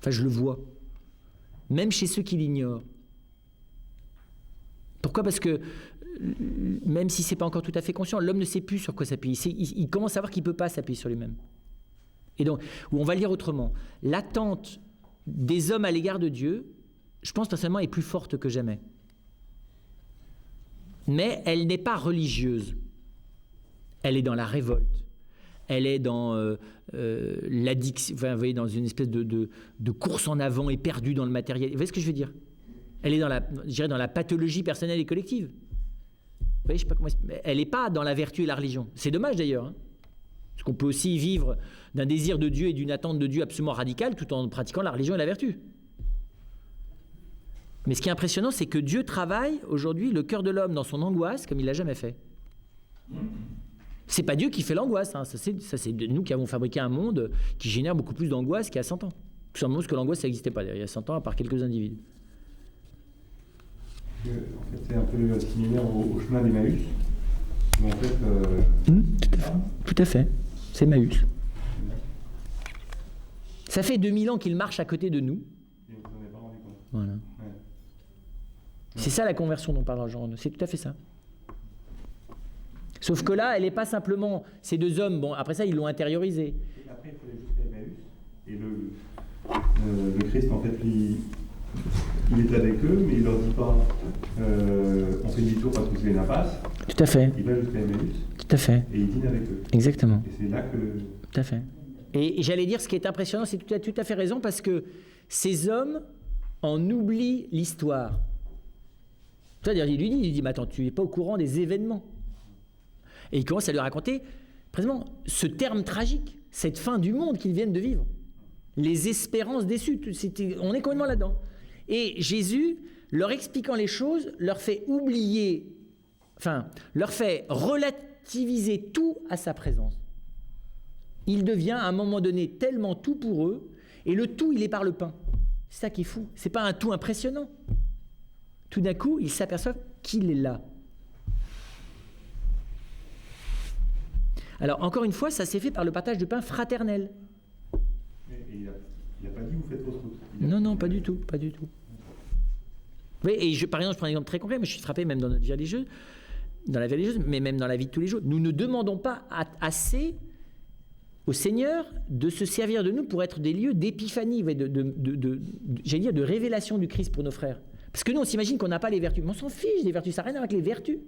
Enfin, je le vois. Même chez ceux qui l'ignorent. Pourquoi? Parce que, même si ce n'est pas encore tout à fait conscient, l'homme ne sait plus sur quoi s'appuyer. Il commence à voir qu'il ne peut pas s'appuyer sur lui-même. Et donc, on va le lire autrement. L'attente des hommes à l'égard de Dieu, je pense personnellement, est plus forte que jamais. Mais elle n'est pas religieuse. Elle est dans la révolte. Elle est dans l'addiction, enfin, vous voyez, dans une espèce de course en avant éperdue dans le matériel. Vous voyez ce que je veux dire? Elle est dans la pathologie personnelle et collective. Vous voyez, je sais pas comment. Elle n'est pas dans la vertu et la religion. C'est dommage d'ailleurs. Hein, parce qu'on peut aussi vivre d'un désir de Dieu et d'une attente de Dieu absolument radicale tout en pratiquant la religion et la vertu. Mais ce qui est impressionnant, c'est que Dieu travaille aujourd'hui le cœur de l'homme dans son angoisse comme il ne l'a jamais fait. C'est pas Dieu qui fait l'angoisse, hein. Ça c'est nous qui avons fabriqué un monde qui génère beaucoup plus d'angoisse qu'il y a 100 ans. Tout simplement parce que l'angoisse, ça n'existait pas il y a 100 ans, à part quelques individus. En fait, c'est un peu similaire au chemin d'Emmaüs. Mais en fait, tout à fait, c'est Emmaüs. Ça fait 2000 ans qu'il marche à côté de nous. Et on s'en est pas rendu compte. Voilà. Ouais. C'est ça la conversion dont parle Jean Renaud, c'est tout à fait ça. Sauf que là, elle n'est pas simplement ces deux hommes, bon, après ça, ils l'ont intériorisé. Et après, il faut aller jusqu'à Emmaüs. Et le Christ, en fait, il est avec eux, mais il ne leur dit pas on fait demi-tour parce que c'est une impasse. Tout à fait. Il va jusqu'à Emmaüs. Tout à fait. Et il dîne avec eux. Exactement. Et c'est là que... Tout à fait. Et j'allais dire, ce qui est impressionnant, c'est tout à fait raison, parce que ces hommes en oublient l'histoire. C'est-à-dire, il lui dit, mais attends, tu n'es pas au courant des événements. Et il commence à lui raconter, précisément, ce terme tragique, cette fin du monde qu'ils viennent de vivre. Les espérances déçues, on est complètement là-dedans. Et Jésus, leur expliquant les choses, leur fait oublier, leur fait relativiser tout à sa présence. Il devient à un moment donné tellement tout pour eux, et le tout, il est par le pain. C'est ça qui est fou. C'est pas un tout impressionnant. Tout d'un coup, ils s'aperçoivent qu'il est là. Alors, encore une fois, ça s'est fait par le partage de pain fraternel. Il n'a pas dit vous faites votre route. Non, pas du tout. Oui, et par exemple, je prends un exemple très concret, mais je suis frappé même dans notre vie religieuse, dans la vie religieuse, mais même dans la vie de tous les jours. Nous ne demandons pas assez au Seigneur de se servir de nous pour être des lieux d'épiphanie, j'allais dire de révélation du Christ pour nos frères. Parce que nous, on s'imagine qu'on n'a pas les vertus. Mais on s'en fiche des vertus, ça n'a rien à voir avec les vertus.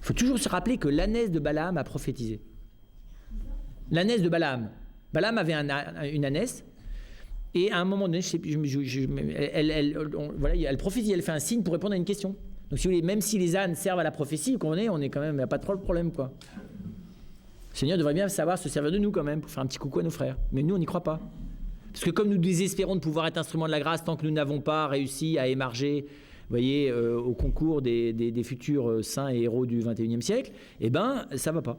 Il faut toujours se rappeler que l'ânesse de Balaam a prophétisé. L'ânesse de Balaam. Balaam avait une ânesse, et à un moment donné, elle prophétise, elle fait un signe pour répondre à une question. Donc si vous voulez, même si les ânes servent à la prophétie, on est quand même, il n'y a pas trop de problème, quoi. Le Seigneur devrait bien savoir se servir de nous quand même, pour faire un petit coucou à nos frères. Mais nous, on n'y croit pas. Parce que comme nous désespérons de pouvoir être instrument de la grâce tant que nous n'avons pas réussi à émarger, vous voyez, au concours des futurs saints et héros du XXIe siècle, eh ben, ça va pas.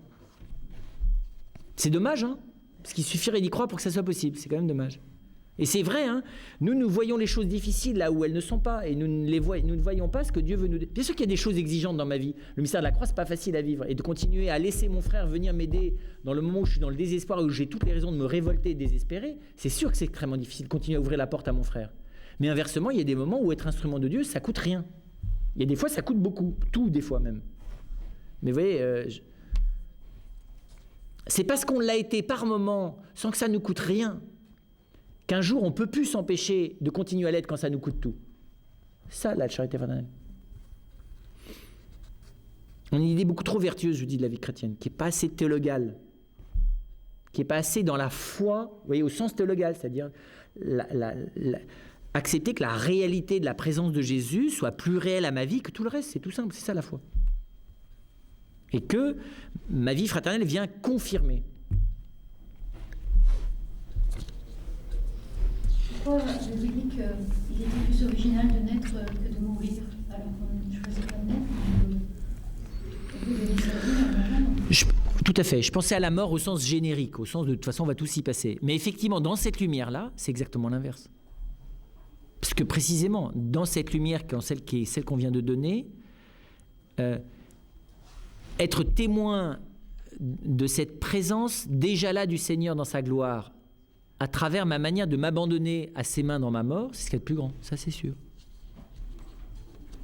C'est dommage, hein, parce qu'il suffirait d'y croire pour que ça soit possible. C'est quand même dommage. Et c'est vrai, hein, nous voyons les choses difficiles là où elles ne sont pas, et nous ne voyons pas ce que Dieu veut nous dire. Bien sûr qu'il y a des choses exigeantes dans ma vie. Le mystère de la croix, c'est pas facile à vivre. Et de continuer à laisser mon frère venir m'aider dans le moment où je suis dans le désespoir et où j'ai toutes les raisons de me révolter et de désespérer, c'est sûr que c'est extrêmement difficile de continuer à ouvrir la porte à mon frère. Mais inversement, il y a des moments où être instrument de Dieu, ça coûte rien. Il y a des fois, ça coûte beaucoup. Tout, des fois même. Mais vous voyez, c'est parce qu'on l'a été par moment, sans que ça nous coûte rien, qu'un jour, on ne peut plus s'empêcher de continuer à l'être quand ça nous coûte tout. Ça, la charité fraternelle. On a une idée beaucoup trop vertueuse, je vous dis, de la vie chrétienne, qui n'est pas assez théologale, qui n'est pas assez dans la foi, vous voyez, au sens théologal, c'est-à-dire accepter que la réalité de la présence de Jésus soit plus réelle à ma vie que tout le reste. C'est tout simple, c'est ça la foi. Et que ma vie fraternelle vient confirmer. Pourquoi vous dites qu'il était plus original de naître que de mourir, alors qu'on ne choisit pas de naître? Tout à fait. Je pensais à la mort au sens générique, au sens de toute façon on va tous y passer. Mais effectivement, dans cette lumière-là, c'est exactement l'inverse. Parce que précisément, dans cette lumière, celle qu'on vient de donner, être témoin de cette présence déjà là du Seigneur dans sa gloire, à travers ma manière de m'abandonner à ses mains dans ma mort, c'est ce qu'il y a de plus grand, ça c'est sûr.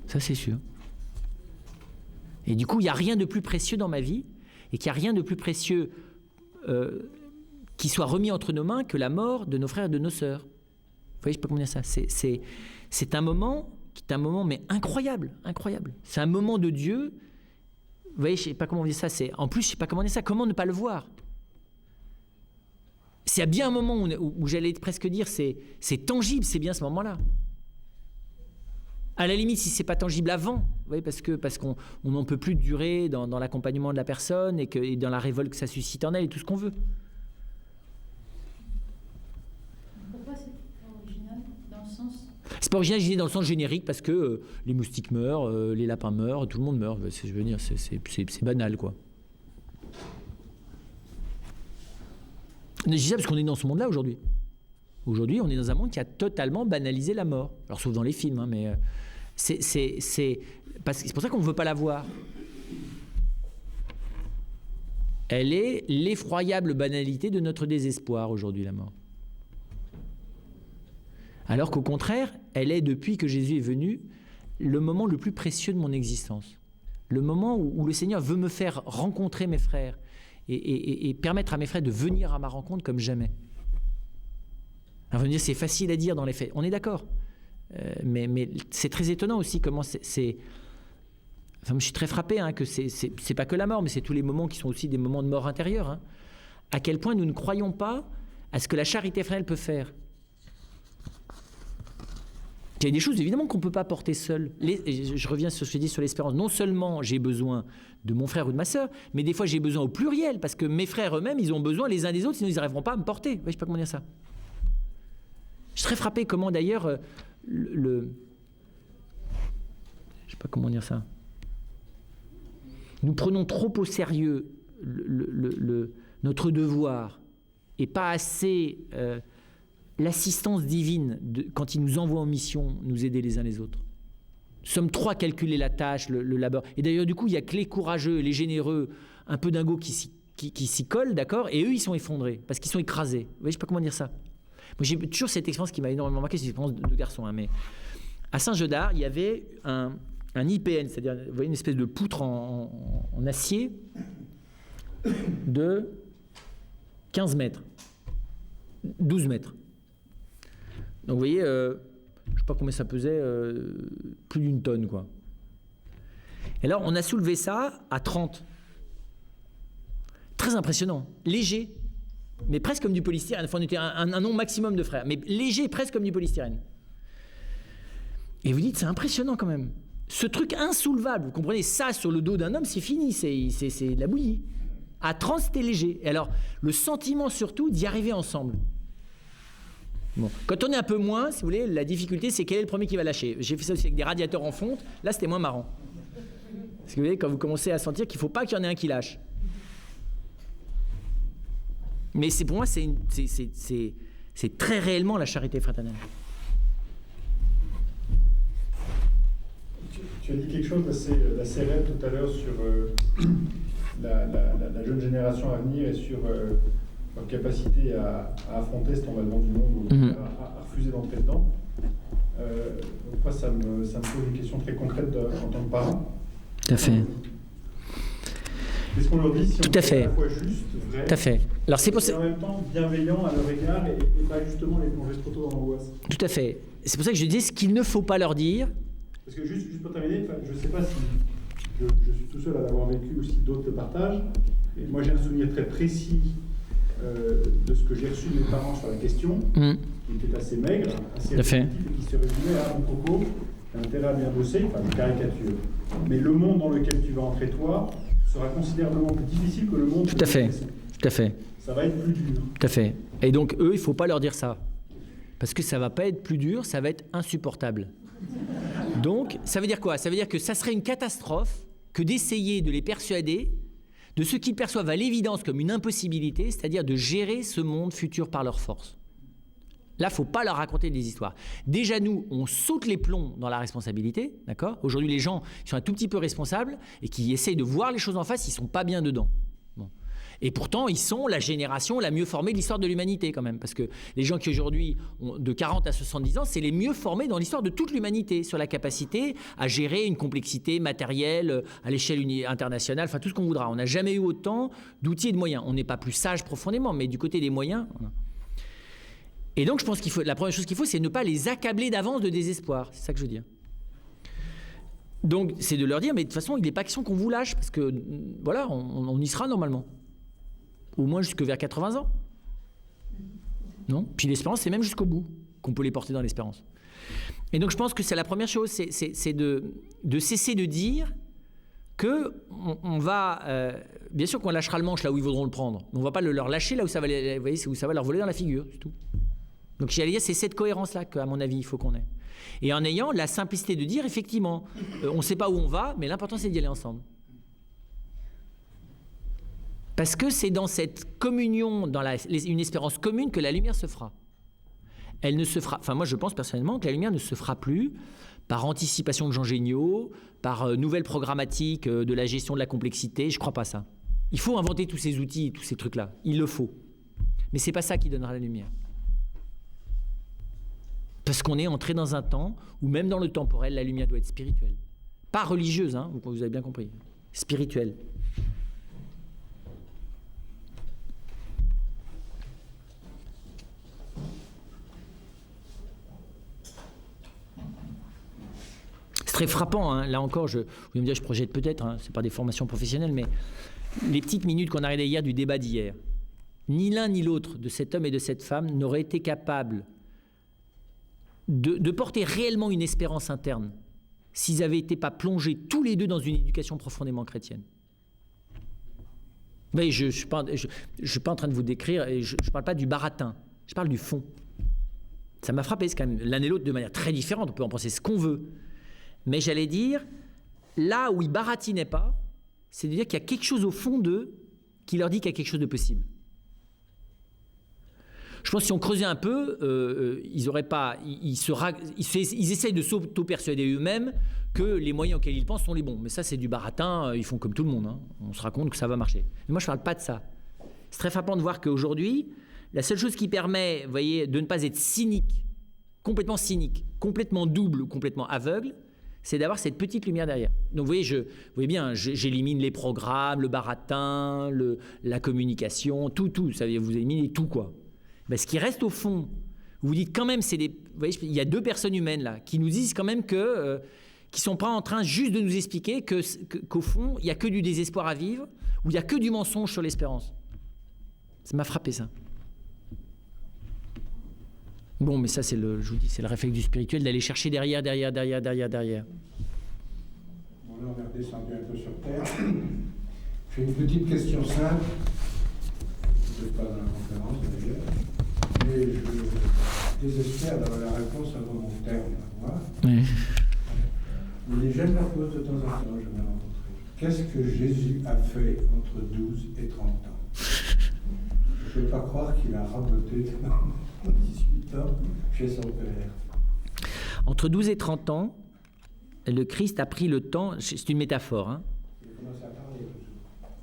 Ça c'est sûr. Et du coup, il n'y a rien de plus précieux dans ma vie, et qu'il n'y a rien de plus précieux qui soit remis entre nos mains que la mort de nos frères et de nos sœurs. Vous voyez, je ne sais pas comment dire ça. C'est un moment qui est un moment, mais incroyable, incroyable. C'est un moment de Dieu. Vous voyez, je ne sais pas comment dire ça. En plus, je ne sais pas comment dire ça. Comment ne pas le voir? S'il y a bien un moment où j'allais presque dire c'est tangible, c'est bien ce moment-là. À la limite, si c'est pas tangible avant, vous voyez, parce qu'on n'en peut plus durer dans l'accompagnement de la personne et dans la révolte que ça suscite en elle et tout ce qu'on veut. Pourquoi c'est pas original dans le sens? C'est pas original, je dis dans le sens générique parce que les moustiques meurent, les lapins meurent, tout le monde meurt. Je veux dire, c'est banal, quoi. Je dis ça parce qu'on est dans ce monde-là aujourd'hui. Aujourd'hui, on est dans un monde qui a totalement banalisé la mort. Alors, sauf dans les films, hein, mais c'est pour ça qu'on ne veut pas la voir. Elle est l'effroyable banalité de notre désespoir aujourd'hui, la mort. Alors qu'au contraire, elle est, depuis que Jésus est venu, le moment le plus précieux de mon existence. Le moment où le Seigneur veut me faire rencontrer mes frères et permettre à mes frères de venir à ma rencontre comme jamais. Alors, vous me dire, c'est facile à dire dans les faits. On est d'accord. Mais c'est très étonnant aussi comment Enfin, je suis très frappé que c'est pas que la mort, mais c'est tous les moments qui sont aussi des moments de mort intérieure. Hein. À quel point nous ne croyons pas à ce que la charité fraternelle peut faire. Il y a des choses évidemment qu'on ne peut pas porter seul. Je reviens sur ce que je dis sur l'espérance. Non seulement j'ai besoin de mon frère ou de ma sœur, mais des fois j'ai besoin au pluriel, parce que mes frères eux-mêmes, ils ont besoin les uns des autres, sinon ils n'arriveront pas à me porter. Ouais, je ne sais pas comment dire ça. Je suis très frappé comment d'ailleurs je ne sais pas comment dire ça. Nous prenons trop au sérieux notre devoir et pas assez l'assistance divine quand il nous envoie en mission nous aider les uns les autres. Nous sommes trop à calculer la tâche, le labeur. Et d'ailleurs, du coup, il n'y a que les courageux, les généreux, un peu dingos qui s'y collent, d'accord, et eux, ils sont effondrés, parce qu'ils sont écrasés. Vous voyez, je ne sais pas comment dire ça. Moi, j'ai toujours cette expérience qui m'a énormément marqué, c'est l'expérience de garçon. Hein, mais à Saint-Jeudard, il y avait un IPN, c'est-à-dire vous voyez, une espèce de poutre en acier de 15 mètres, 12 mètres. Donc vous voyez, je ne sais pas combien ça pesait, plus d'une tonne, quoi. Et alors, on a soulevé ça à 30. Très impressionnant, léger, mais presque comme du polystyrène. Enfin, on était un nombre maximum de frères, mais léger, presque comme du polystyrène. Et vous dites, c'est impressionnant quand même. Ce truc insoulevable, vous comprenez, ça sur le dos d'un homme, c'est fini, c'est de la bouillie. À 30, c'était léger. Et alors, le sentiment surtout d'y arriver ensemble. Bon. Quand on est un peu moins, si vous voulez, la difficulté, c'est quel est le premier qui va lâcher. J'ai fait ça aussi avec des radiateurs en fonte. Là, c'était moins marrant. Parce que vous voyez, quand vous commencez à sentir qu'il ne faut pas qu'il y en ait un qui lâche. Mais pour moi, c'est très réellement la charité fraternelle. Tu as dit quelque chose d'assez réel tout à l'heure sur la jeune génération à venir et sur leur capacité à affronter cet envahissement du monde, ou à refuser d'entrer dedans. Donc moi, ça me pose une question très concrète en tant que parent. Tout à fait. Qu'est-ce qu'on leur dit si Tout on à fait. est à la fois juste, vrai, tout à fait. Alors c'est pour ça. Et en même temps bienveillant à leur égard et pas justement les plonger trop tôt dans l'angoisse. Tout à fait. C'est pour ça que je dis ce qu'il ne faut pas leur dire. Parce que juste pour terminer, je ne sais pas si je suis tout seul à l'avoir vécu ou si d'autres le partagent. Et moi, j'ai un souvenir très précis de ce que j'ai reçu de mes parents sur la question, qui était assez maigre, assez répétitif et qui se résumait à « Mon coco, t'as intérêt à bien bosser », enfin, je caricature. Mais le monde dans lequel tu vas entrer, toi, sera considérablement plus difficile que le monde... Tout à fait. Tout à fait. Ça va être plus dur. Tout à fait. Et donc, eux, il ne faut pas leur dire ça. Parce que ça ne va pas être plus dur, ça va être insupportable. Donc, ça veut dire quoi? Ça veut dire que ça serait une catastrophe que d'essayer de les persuader de ce qu'ils perçoivent à l'évidence comme une impossibilité, c'est-à-dire de gérer ce monde futur par leur force. Là, il ne faut pas leur raconter des histoires. Déjà, nous, on saute les plombs dans la responsabilité, d'accord? Aujourd'hui, les gens qui sont un tout petit peu responsables et qui essayent de voir les choses en face, ils ne sont pas bien dedans. Bon. Et pourtant, ils sont la génération la mieux formée de l'histoire de l'humanité quand même. Parce que les gens qui aujourd'hui ont de 40 à 70 ans, c'est les mieux formés dans l'histoire de toute l'humanité sur la capacité à gérer une complexité matérielle à l'échelle internationale, enfin tout ce qu'on voudra. On n'a jamais eu autant d'outils et de moyens. On n'est pas plus sage profondément, mais du côté des moyens... Et donc je pense qu'il faut, la première chose qu'il faut, c'est ne pas les accabler d'avance de désespoir. C'est ça que je veux dire. Donc c'est de leur dire, mais de toute façon, il n'est pas question qu'on vous lâche, parce que voilà, on y sera normalement. Au moins jusque vers 80 ans. Non? Puis l'espérance, c'est même jusqu'au bout qu'on peut les porter dans l'espérance. Et donc je pense que c'est la première chose, c'est de cesser de dire qu'on va... bien sûr qu'on lâchera le manche là où ils voudront le prendre, mais on ne va pas leur lâcher là où ça va, vous voyez, où ça va leur voler dans la figure, c'est tout. Donc j'allais dire, c'est cette cohérence-là qu'à mon avis, il faut qu'on ait. Et en ayant la simplicité de dire, effectivement, on ne sait pas où on va, mais l'important, c'est d'y aller ensemble. Parce que c'est dans cette communion, dans une espérance commune que la lumière se fera. Elle ne se fera... Enfin, moi, je pense personnellement que la lumière ne se fera plus par anticipation de gens géniaux, par nouvelle programmatique de la gestion de la complexité. Je ne crois pas ça. Il faut inventer tous ces outils, tous ces trucs-là. Il le faut. Mais ce n'est pas ça qui donnera la lumière. Parce qu'on est entré dans un temps où même dans le temporel, la lumière doit être spirituelle. Pas religieuse, hein, vous avez bien compris. Spirituelle. C'est très frappant, hein. Là encore, vous allez me dire, je projette peut-être, hein, c'est pas des formations professionnelles, mais les petites minutes qu'on a regardées hier du débat d'hier, ni l'un ni l'autre de cet homme et de cette femme n'aurait été capable de porter réellement une espérance interne s'ils n'avaient été pas plongés tous les deux dans une éducation profondément chrétienne. Mais je ne suis pas en train de vous décrire, et je ne parle pas du baratin, je parle du fond. Ça m'a frappé, c'est quand même l'un et l'autre de manière très différente, on peut en penser ce qu'on veut. Mais j'allais dire, là où ils baratinaient pas, c'est de dire qu'il y a quelque chose au fond d'eux qui leur dit qu'il y a quelque chose de possible. Je pense que si on creusait un peu, ils essayent de s'auto-persuader eux-mêmes que les moyens auxquels ils pensent sont les bons. Mais ça, c'est du baratin, ils font comme tout le monde. Hein. On se raconte que ça va marcher. Mais moi, je ne parle pas de ça. C'est très frappant de voir qu'aujourd'hui, la seule chose qui permet, vous voyez, de ne pas être cynique, complètement double ou complètement aveugle, c'est d'avoir cette petite lumière derrière. Donc vous voyez bien, j'élimine les programmes, le baratin, la communication, tout. Vous éliminez tout, quoi. Ben, ce qui reste au fond, vous dites quand même, vous voyez, il y a deux personnes humaines là qui nous disent quand même qui sont pas en train juste de nous expliquer qu'au fond, il n'y a que du désespoir à vivre, ou il n'y a que du mensonge sur l'espérance. Ça m'a frappé, ça. Bon, mais ça, je vous dis, c'est le réflexe du spirituel d'aller chercher derrière. Bon, là, on est redescendu un peu sur Terre. J'ai une petite question simple. Je ne suis pas dans la conférence, d'ailleurs. Mais je désespère d'avoir la réponse avant mon terme. Oui. Mais les jeunes leur posent de temps en temps, je vais rencontrer. Qu'est-ce que Jésus a fait entre 12 et 30 ans? Je ne peux pas croire qu'il a raboté 18 ans chez son père. Entre 12 et 30 ans, le Christ a pris le temps, c'est une métaphore. Hein. Il commence à parler.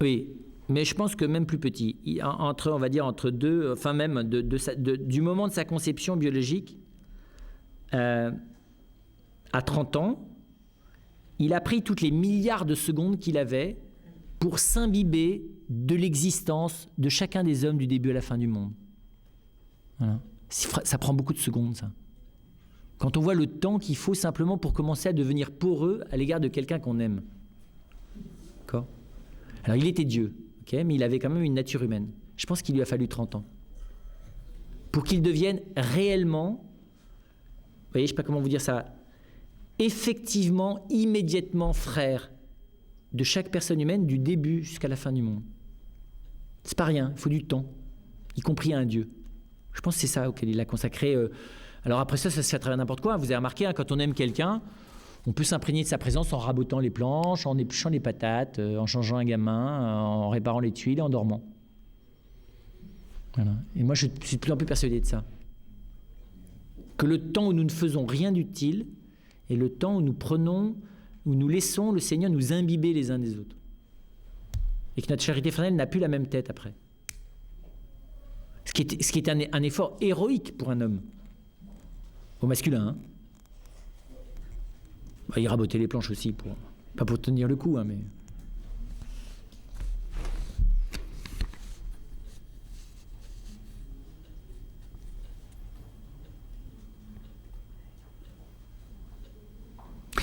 Oui. Mais je pense que même plus petit, entre deux, enfin même du moment de sa conception biologique à 30 ans, il a pris toutes les milliards de secondes qu'il avait pour s'imbiber de l'existence de chacun des hommes du début à la fin du monde. Voilà. Ça prend beaucoup de secondes, ça. Quand on voit le temps qu'il faut simplement pour commencer à devenir poreux à l'égard de quelqu'un qu'on aime. D'accord ? Alors il était Dieu. Okay, mais il avait quand même une nature humaine. Je pense qu'il lui a fallu 30 ans. Pour qu'il devienne réellement, vous voyez, je ne sais pas comment vous dire ça, effectivement, immédiatement frère de chaque personne humaine du début jusqu'à la fin du monde. C'est pas rien, il faut du temps, y compris à un Dieu. Je pense que c'est ça auquel il a consacré. Alors après ça se fait à travers n'importe quoi. Vous avez remarqué, hein, quand on aime quelqu'un, on peut s'imprégner de sa présence en rabotant les planches, en épluchant les patates, en changeant un gamin, en réparant les tuiles et en dormant. Voilà. Et moi, je suis de plus en plus persuadé de ça. Que le temps où nous ne faisons rien d'utile est le temps où nous laissons le Seigneur nous imbiber les uns des autres. Et que notre charité fraternelle n'a plus la même tête après. Ce qui est un effort héroïque pour un homme. Au masculin, hein. Bah, il rabotait les planches aussi, pas pour tenir le coup, hein, mais...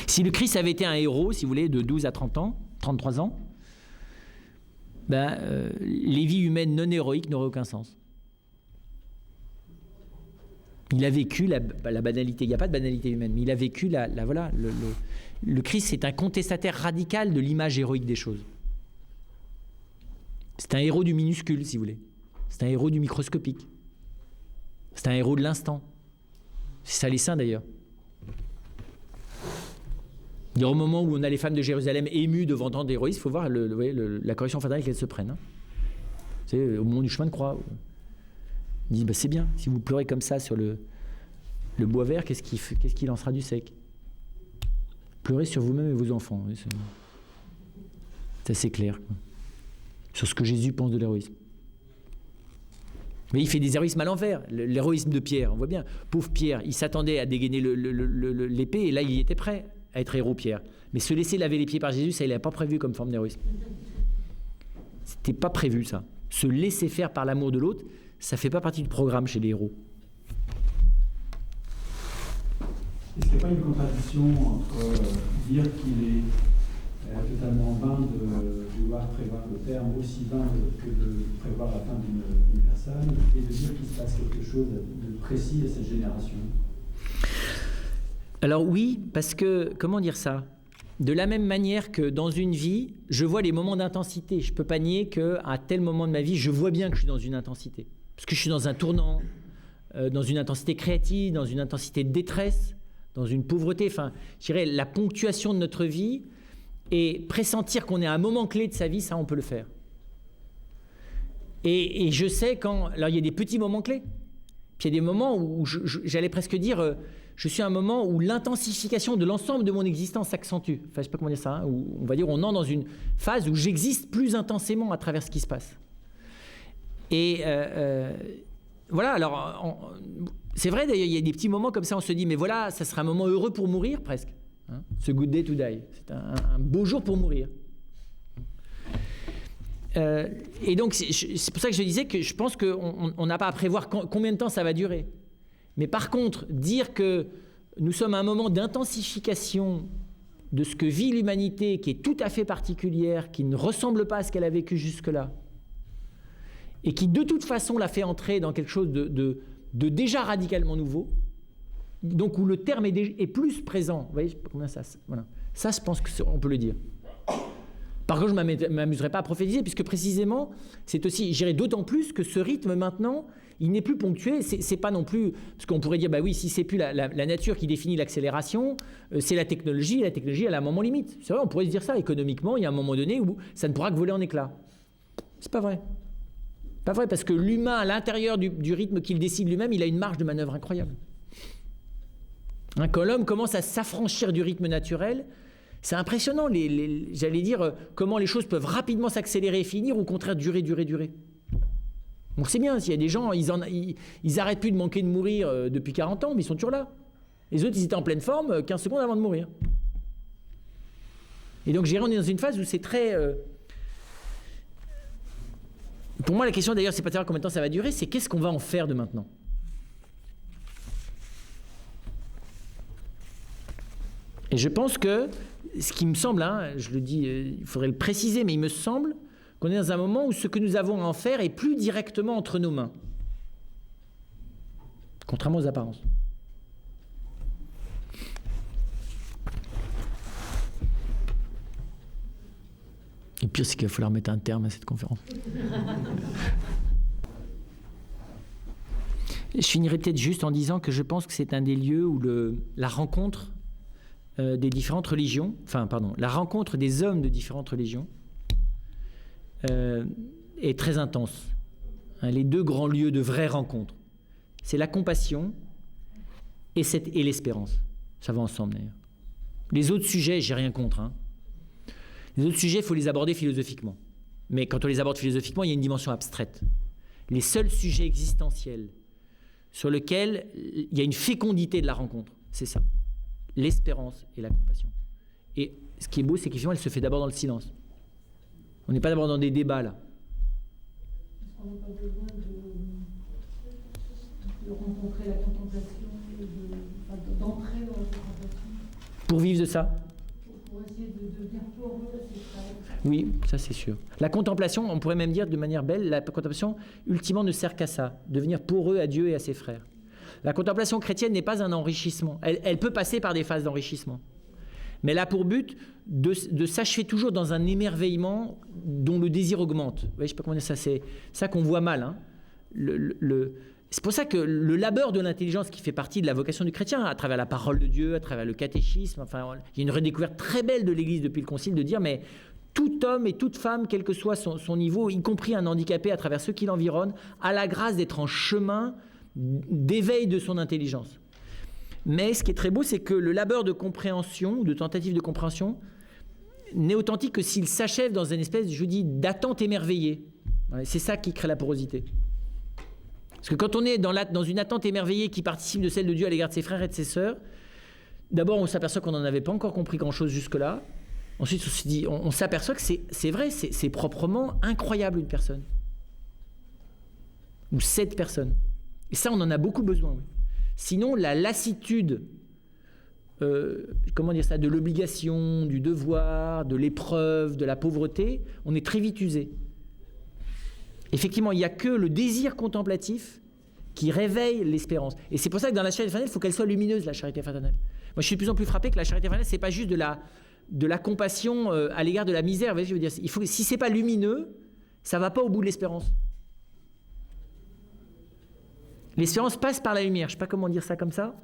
Si le Christ avait été un héros, si vous voulez, de 12 à 30 ans, 33 ans, les vies humaines non héroïques n'auraient aucun sens. Il a vécu la banalité. Il n'y a pas de banalité humaine, mais il a vécu voilà. Le Christ, c'est un contestataire radical de l'image héroïque des choses. C'est un héros du minuscule, si vous voulez. C'est un héros du microscopique. C'est un héros de l'instant. C'est ça les saints, d'ailleurs. Il y a au moment où on a les femmes de Jérusalem émues devant tant d'héroïsme, il faut voir la correction fraternelle qu'elles se prennent. Hein. C'est au moment du chemin de croix. Ils disent, c'est bien, si vous pleurez comme ça sur le bois vert, qu'est-ce qui lancera du sec? Pleurez sur vous-même et vos enfants. C'est assez clair. Quoi. Sur ce que Jésus pense de l'héroïsme. Mais il fait des héroïsmes à l'envers. L'héroïsme de Pierre, on voit bien. Pauvre Pierre, il s'attendait à dégainer l'épée, et là, il était prêt à être héros, Pierre. Mais se laisser laver les pieds par Jésus, ça, il n'avait pas prévu comme forme d'héroïsme. C'était pas prévu, ça. Se laisser faire par l'amour de l'autre, ça ne fait pas partie du programme chez les héros. Est-ce qu'il n'y a pas une contradiction entre dire qu'il est totalement vain de vouloir prévoir le terme, aussi vain que de prévoir la fin d'une personne, et de dire qu'il se passe quelque chose de précis à cette génération? Alors oui, parce que, comment dire ça ? De la même manière que dans une vie, je vois les moments d'intensité. Je ne peux pas nier qu'à tel moment de ma vie, je vois bien que je suis dans une intensité. Parce que je suis dans un tournant, dans une intensité créative, dans une intensité de détresse, dans une pauvreté. Enfin, je dirais, la ponctuation de notre vie et pressentir qu'on est à un moment clé de sa vie, ça, on peut le faire. Et je sais quand... Alors, il y a des petits moments clés. Puis il y a des moments où, j'allais presque dire, je suis à un moment où l'intensification de l'ensemble de mon existence s'accentue. Enfin, je ne sais pas comment dire ça, hein, où on va dire, on entre dans une phase où j'existe plus intensément à travers ce qui se passe. Et voilà, alors, c'est vrai, d'ailleurs, il y a des petits moments comme ça, on se dit, mais voilà, ça serait un moment heureux pour mourir, presque. Hein, ce good day to die. C'est un beau jour pour mourir. Et donc, c'est pour ça que je disais que je pense qu'on n'a pas à prévoir combien de temps ça va durer. Mais par contre, dire que nous sommes à un moment d'intensification de ce que vit l'humanité, qui est tout à fait particulière, qui ne ressemble pas à ce qu'elle a vécu jusque-là, et qui de toute façon l'a fait entrer dans quelque chose de déjà radicalement nouveau, donc où le terme est plus présent. Vous voyez combien ça, voilà. Ça, je pense qu'on peut le dire. Par contre, je ne m'amuserai pas à prophétiser, puisque précisément, c'est aussi, j'irai d'autant plus que ce rythme maintenant, il n'est plus ponctué, c'est pas non plus, parce qu'on pourrait dire, bah oui, si c'est plus la nature qui définit l'accélération, c'est la technologie elle a un moment limite. C'est vrai, on pourrait se dire ça, économiquement, il y a un moment donné où ça ne pourra que voler en éclats. C'est pas vrai. Pas vrai, parce que l'humain, à l'intérieur du rythme qu'il décide lui-même, il a une marge de manœuvre incroyable. Hein, quand l'homme commence à s'affranchir du rythme naturel, c'est impressionnant, j'allais dire, comment les choses peuvent rapidement s'accélérer et finir, ou au contraire durer. Donc c'est bien, s'il y a des gens, ils arrêtent plus de manquer de mourir depuis 40 ans, mais ils sont toujours là. Les autres, ils étaient en pleine forme 15 secondes avant de mourir. Et donc, on est dans une phase où c'est très... Pour moi, la question d'ailleurs, c'est pas de savoir combien de temps ça va durer, c'est qu'est-ce qu'on va en faire de maintenant. Et je pense que, ce qui me semble, hein, je le dis, il faudrait le préciser, mais il me semble qu'on est dans un moment où ce que nous avons à en faire est plus directement entre nos mains. Contrairement aux apparences. Et pire, c'est qu'il va falloir mettre un terme à cette conférence. Je finirai peut-être juste en disant que je pense que c'est un des lieux où la rencontre des différentes religions, la rencontre des hommes de différentes religions est très intense. Hein, les deux grands lieux de vraie rencontre, c'est la compassion et l'espérance. Ça va ensemble d'ailleurs. Les autres sujets, j'ai rien contre. Hein. Les autres sujets, il faut les aborder philosophiquement. Mais quand on les aborde philosophiquement, il y a une dimension abstraite. Les seuls sujets existentiels sur lesquels il y a une fécondité de la rencontre, c'est ça. L'espérance et la compassion. Et ce qui est beau, c'est qu'effectivement, elle se fait d'abord dans le silence. On n'est pas d'abord dans des débats, là. Est-ce qu'on n'a pas besoin de rencontrer la contemplation et d'entrer dans la contemplation ? Pour vivre de ça ? Pour essayer de devenir poreux, c'est ça. Oui, ça c'est sûr. La contemplation, on pourrait même dire de manière belle, la contemplation, ultimement, ne sert qu'à ça, devenir poreux à Dieu et à ses frères. La contemplation chrétienne n'est pas un enrichissement. Elle peut passer par des phases d'enrichissement. Mais elle a pour but de s'achever toujours dans un émerveillement dont le désir augmente. Vous voyez, je ne sais pas comment dire ça, c'est ça qu'on voit mal. Hein. C'est pour ça que le labeur de l'intelligence qui fait partie de la vocation du chrétien, à travers la parole de Dieu, à travers le catéchisme, enfin, il y a une redécouverte très belle de l'Église depuis le Concile de dire, mais tout homme et toute femme, quel que soit son niveau, y compris un handicapé à travers ceux qui l'environnent, a la grâce d'être en chemin d'éveil de son intelligence. Mais ce qui est très beau, c'est que le labeur de compréhension, de tentative de compréhension, n'est authentique que s'il s'achève dans une espèce, je vous dis, d'attente émerveillée. C'est ça qui crée la porosité. Parce que quand on est dans une attente émerveillée qui participe de celle de Dieu à l'égard de ses frères et de ses sœurs, d'abord on s'aperçoit qu'on n'en avait pas encore compris grand-chose jusque-là. Ensuite on s'aperçoit que c'est vrai, c'est proprement incroyable une personne. Ou 7 personnes. Et ça, on en a beaucoup besoin. Oui. Sinon, la lassitude, de l'obligation, du devoir, de l'épreuve, de la pauvreté, on est très vite usé. Effectivement, il n'y a que le désir contemplatif qui réveille l'espérance. Et c'est pour ça que dans la charité fraternelle, il faut qu'elle soit lumineuse, la charité fraternelle. je suis de plus en plus frappé que la charité fraternelle, c'est pas juste de la compassion à l'égard de la misère. Vous voyez, je veux dire, si c'est pas lumineux, ça va pas au bout de l'espérance. L'espérance passe par la lumière. Je sais pas comment dire ça comme ça.